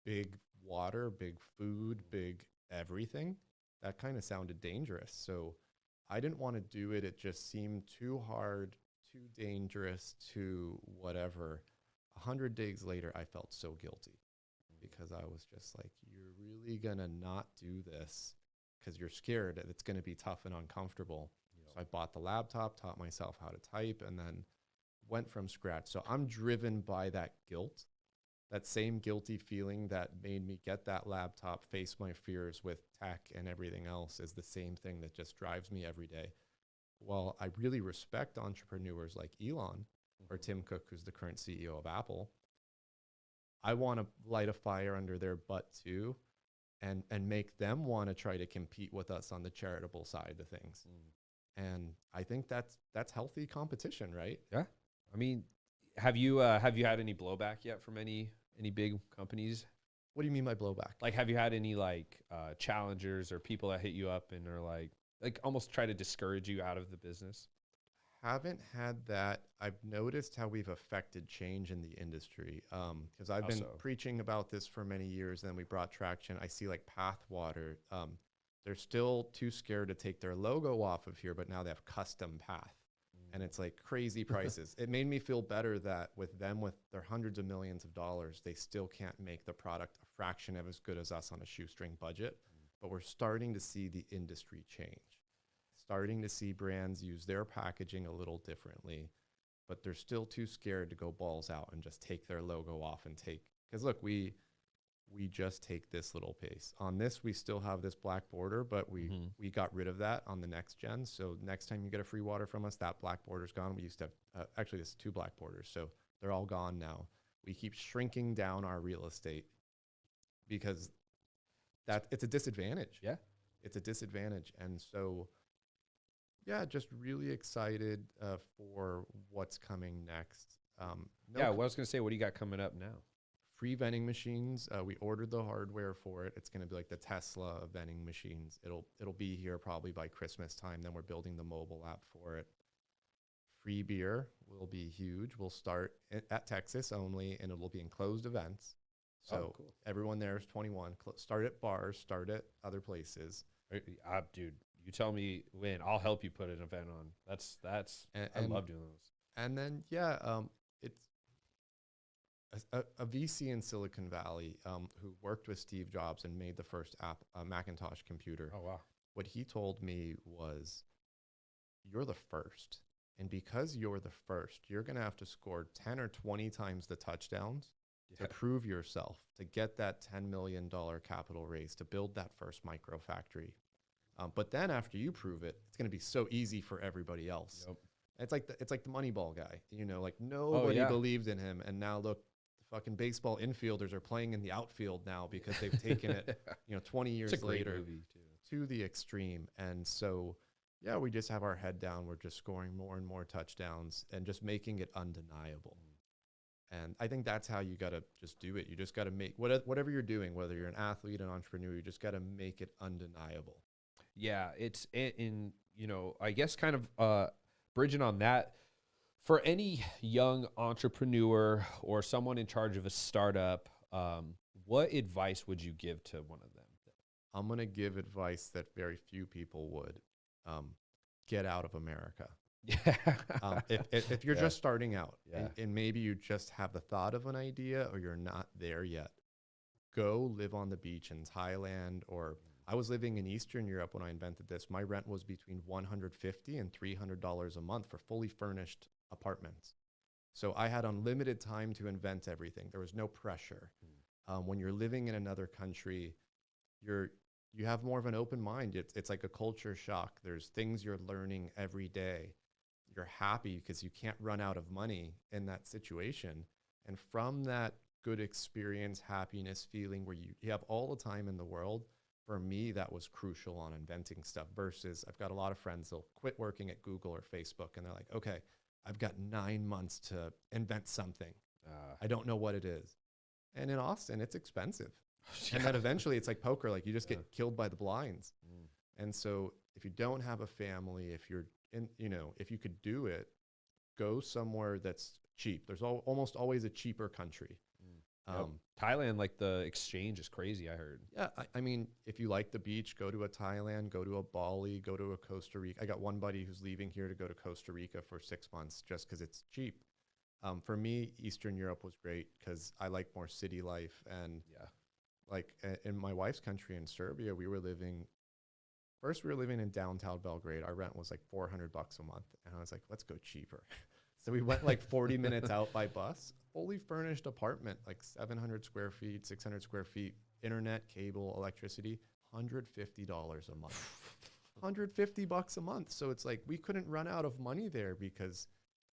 big water, big food, big everything? That kind of sounded dangerous. So I didn't want to do it. It just seemed too hard, too dangerous, too whatever. 100 days later, I felt so guilty because I was just like, you're really going to not do this because you're scared that it's going to be tough and uncomfortable. Yep. So I bought the laptop, taught myself how to type, and then went from scratch. So I'm driven by that guilt. That same guilty feeling that made me get that laptop, face my fears with tech and everything else, is the same thing that just drives me every day. While I really respect entrepreneurs like Elon or Tim Cook, who's the current CEO of Apple, I want to light a fire under their butt too, and make them want to try to compete with us on the charitable side of things. And I think that's healthy competition, right? Yeah. I mean, have you had any blowback yet from any big companies? What do you mean by blowback? Like, have you had any like challengers or people that hit you up and are like almost try to discourage you out of the business? Haven't had that. I've noticed how we've affected change in the industry. Because I've been preaching about this for many years, and then we brought traction. I see like Pathwater. They're still too scared to take their logo off of here, but now they have custom path. And it's like crazy prices. It made me feel better that with them, with their hundreds of millions of dollars, they still can't make the product a fraction of as good as us on a shoestring budget. But we're starting to see the industry change. Starting to see brands use their packaging a little differently, but they're still too scared to go balls out and just take their logo off and take, because look, we just take this little piece. On this, we still have this black border, but we got rid of that on the next gen. So next time you get a Freewater from us, that black border's gone. We used to have, actually this is 2 black borders, so they're all gone now. We keep shrinking down our real estate because it's a disadvantage. Yeah. It's a disadvantage. And so, yeah, just really excited for what's coming next. What I was going to say, what do you got coming up now? Free vending machines. We ordered the hardware for it. It's going to be like the Tesla of vending machines. It'll be here probably by Christmas time. Then we're building the mobile app for it. Free beer will be huge. We'll start at Texas only, and it'll be in closed events. So cool. Everyone there is 21. Start at bars, start at other places. Dude, you tell me when. I'll help you put an event on. That's I love doing those. And then, it's a VC in Silicon Valley who worked with Steve Jobs and made the first Macintosh computer. Oh, wow. what he told me was, you're the first. And because you're the first, you're going to have to score 10 or 20 times the touchdowns to prove yourself, to get that $10 million capital raise, to build that first micro factory. But then after you prove it, it's going to be so easy for everybody else. Yep. It's like the Moneyball guy, you know, like nobody believed in him. And now look, the fucking baseball infielders are playing in the outfield now because they've taken it, 20 years later to the extreme. And so, yeah, we just have our head down. We're just scoring more and more touchdowns and just making it undeniable. And I think that's how you got to just do it. You just got to make whatever you're doing, whether you're an athlete, an entrepreneur, you just got to make it undeniable. Yeah, it's I guess kind of bridging on that, for any young entrepreneur or someone in charge of a startup, what advice would you give to one of them? I'm going to give advice that very few people would. Get out of America. Yeah. If you're just starting out and maybe you just have the thought of an idea or you're not there yet, go live on the beach in Thailand. Or I was living in Eastern Europe when I invented this. My rent was between $150 and $300 a month for fully furnished apartments. So I had unlimited time to invent everything. There was no pressure. When you're living in another country, you have more of an open mind. It's like a culture shock. There's things you're learning every day. You're happy because you can't run out of money in that situation. And from that good experience, happiness feeling where you have all the time in the world, for me, that was crucial on inventing stuff versus I've got a lot of friends, they'll quit working at Google or Facebook and they're like, okay, I've got 9 months to invent something. I don't know what it is. And in Austin, it's expensive. And then eventually it's like poker, like you just get killed by the blinds. And so if you don't have a family, if you're in, if you could do it, go somewhere that's cheap. There's almost always a cheaper country. Thailand, like the exchange is crazy, I heard. Yeah. I mean, if you like the beach, go to a Thailand, go to a Bali, go to a Costa Rica. I got one buddy who's leaving here to go to Costa Rica for 6 months just because it's cheap. For me, Eastern Europe was great because I like more city life. And like in my wife's country in Serbia, we were living in downtown Belgrade. Our rent was like $400 a month. And I was like, let's go cheaper. So we went like 40 minutes out by bus, fully furnished apartment, like 700 square feet, 600 square feet, internet, cable, electricity, $150 a month. $150 a month. So it's like we couldn't run out of money there because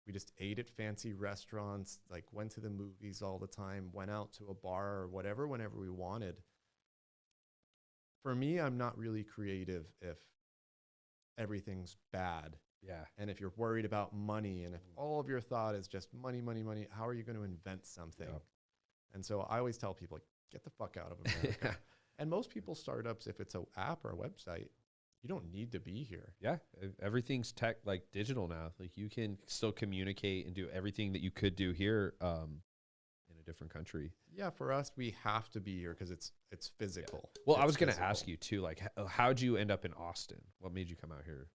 we just ate at fancy restaurants, like went to the movies all the time, went out to a bar or whatever, whenever we wanted. For me, I'm not really creative if everything's bad. Yeah. And if you're worried about money and if all of your thought is just money, money, money, how are you going to invent something? Yeah. And so I always tell people, like, get the fuck out of America. And most people startups, if it's an app or a website, you don't need to be here. Yeah. Everything's tech, like digital now. Like you can still communicate and do everything that you could do here in a different country. Yeah. For us, we have to be here because it's physical. Yeah. Well, I was going to ask you too, like, how'd you end up in Austin? What made you come out here?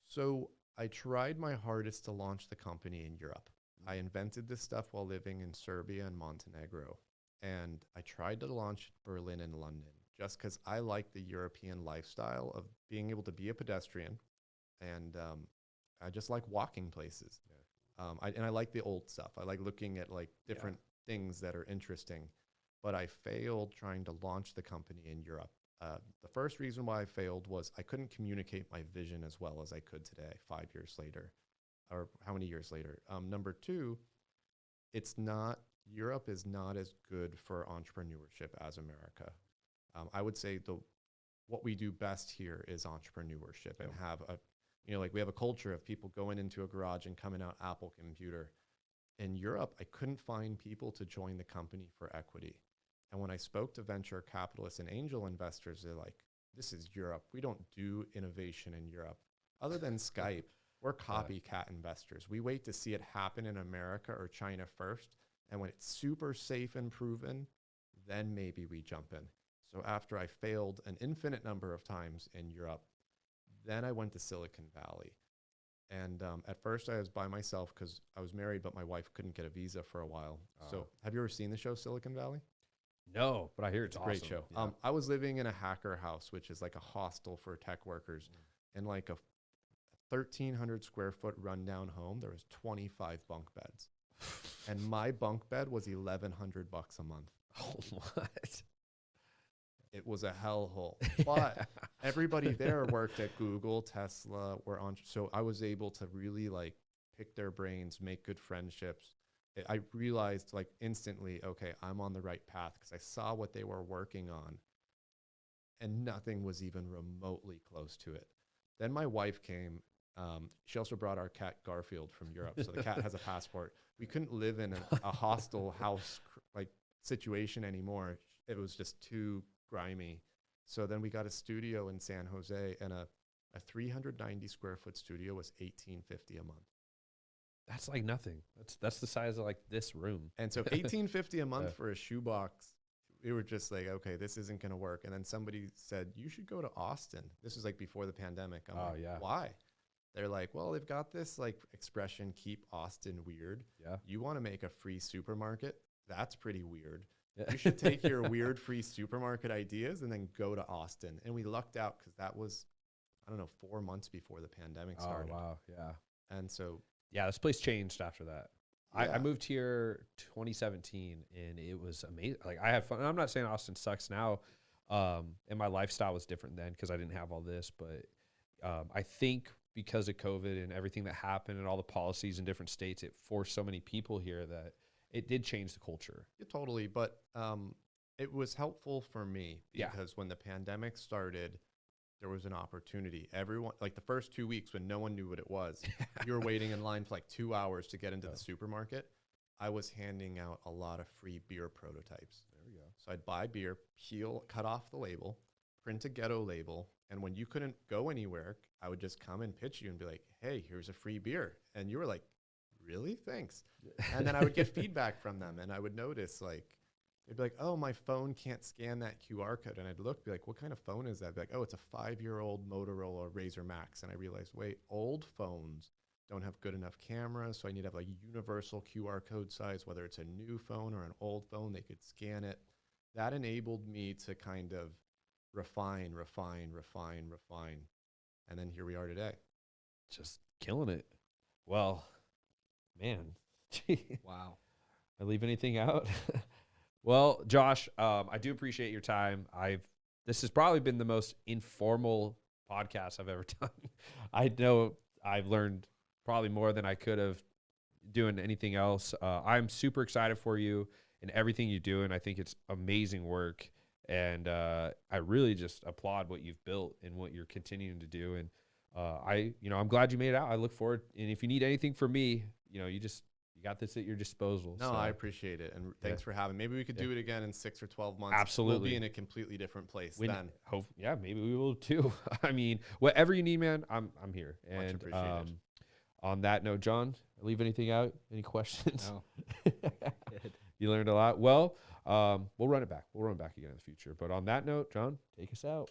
So I tried my hardest to launch the company in Europe. I invented this stuff while living in Serbia and Montenegro. And I tried to launch Berlin and London just because I like the European lifestyle of being able to be a pedestrian. And I just like walking places. Yeah. I like the old stuff. I like looking at like different things that are interesting. But I failed trying to launch the company in Europe. The first reason why I failed was I couldn't communicate my vision as well as I could today, 5 years later, or how many years later. Number two, Europe is not as good for entrepreneurship as America. I would say what we do best here is entrepreneurship and have we have a culture of people going into a garage and coming out Apple computer. In Europe, I couldn't find people to join the company for equity. And when I spoke to venture capitalists and angel investors, they're like, this is Europe. We don't do innovation in Europe. Other than Skype, we're copycat investors. We wait to see it happen in America or China first. And when it's super safe and proven, then maybe we jump in. So after I failed an infinite number of times in Europe, then I went to Silicon Valley. And at first I was by myself because I was married, but my wife couldn't get a visa for a while. So have you ever seen the show Silicon Valley? No, but I hear it's a awesome. great show. Yeah. I was living in a hacker house, which is like a hostel for tech workers, in like a 1,300 square foot rundown home. There was 25 bunk beds, and my bunk bed was $1,100 a month. Oh, what? It was a hellhole, but everybody there worked at Google, Tesla, so I was able to really like pick their brains, make good friendships. I realized like instantly, okay, I'm on the right path because I saw what they were working on and nothing was even remotely close to it. Then my wife came. She also brought our cat Garfield from Europe. So the cat has a passport. We couldn't live in a hostel house like situation anymore. It was just too grimy. So then we got a studio in San Jose, and a 390 square foot studio was $1,850 a month. That's like nothing. That's the size of like this room. And so $1,850 a month for a shoebox. We were just like, okay, this isn't going to work. And then somebody said, you should go to Austin. This was like before the pandemic. I'm like, yeah. Why? They're like, well, they've got this like expression, keep Austin weird. Yeah. You want to make a free supermarket? That's pretty weird. You should take your weird free supermarket ideas and then go to Austin. And we lucked out because that was, I don't know, 4 months before the pandemic started. Oh, wow. Yeah. And so, yeah, this place changed after that. yeah. I moved here 2017 and it was amazing. Like I had fun. And I'm not saying Austin sucks now. And my lifestyle was different then because I didn't have all this. But I think because of COVID and everything that happened and all the policies in different states, it forced so many people here that it did change the culture. Yeah, totally. But it was helpful for me Yeah. because when the pandemic started, there was an opportunity. Everyone, like the first 2 weeks when no one knew what it was, you were waiting in line for like 2 hours to get into the supermarket. I was handing out a lot of free beer prototypes. There we go. So I'd buy beer, cut off the label, print a ghetto label. And when you couldn't go anywhere, I would just come and pitch you and be like, hey, here's a free beer. And you were like, really? Thanks. And then I would get feedback from them. And I would notice like, they'd be like, oh, my phone can't scan that QR code. And I'd look, be like, what kind of phone is that? I'd be like, oh, it's a 5-year-old Motorola Razr Max. And I realized, wait, old phones don't have good enough cameras. So I need to have like universal QR code size, whether it's a new phone or an old phone, they could scan it. That enabled me to kind of refine. And then here we are today. Just killing it. Well, man. Wow. I leave anything out? Well, Josh, I do appreciate your time. This has probably been the most informal podcast I've ever done. I know I've learned probably more than I could have doing anything else. I'm super excited for you and everything you do, and I think it's amazing work. And I really just applaud what you've built and what you're continuing to do. And I'm glad you made it out. I look forward. And if you need anything from me, you got this at your disposal. No, so. I apprate it. And thanks for having me. Maybe we could do it again in 6 or 12 months. Absolutely. We'll be in a completely different place then. Yeah, maybe we will too. I mean, whatever you need, man, I'm here. Much And appreciated. On that note, John, leave anything out? Any questions? No. You learned a lot. Well, we'll run it back. We'll run it back again in the future. But on that note, John, take us out.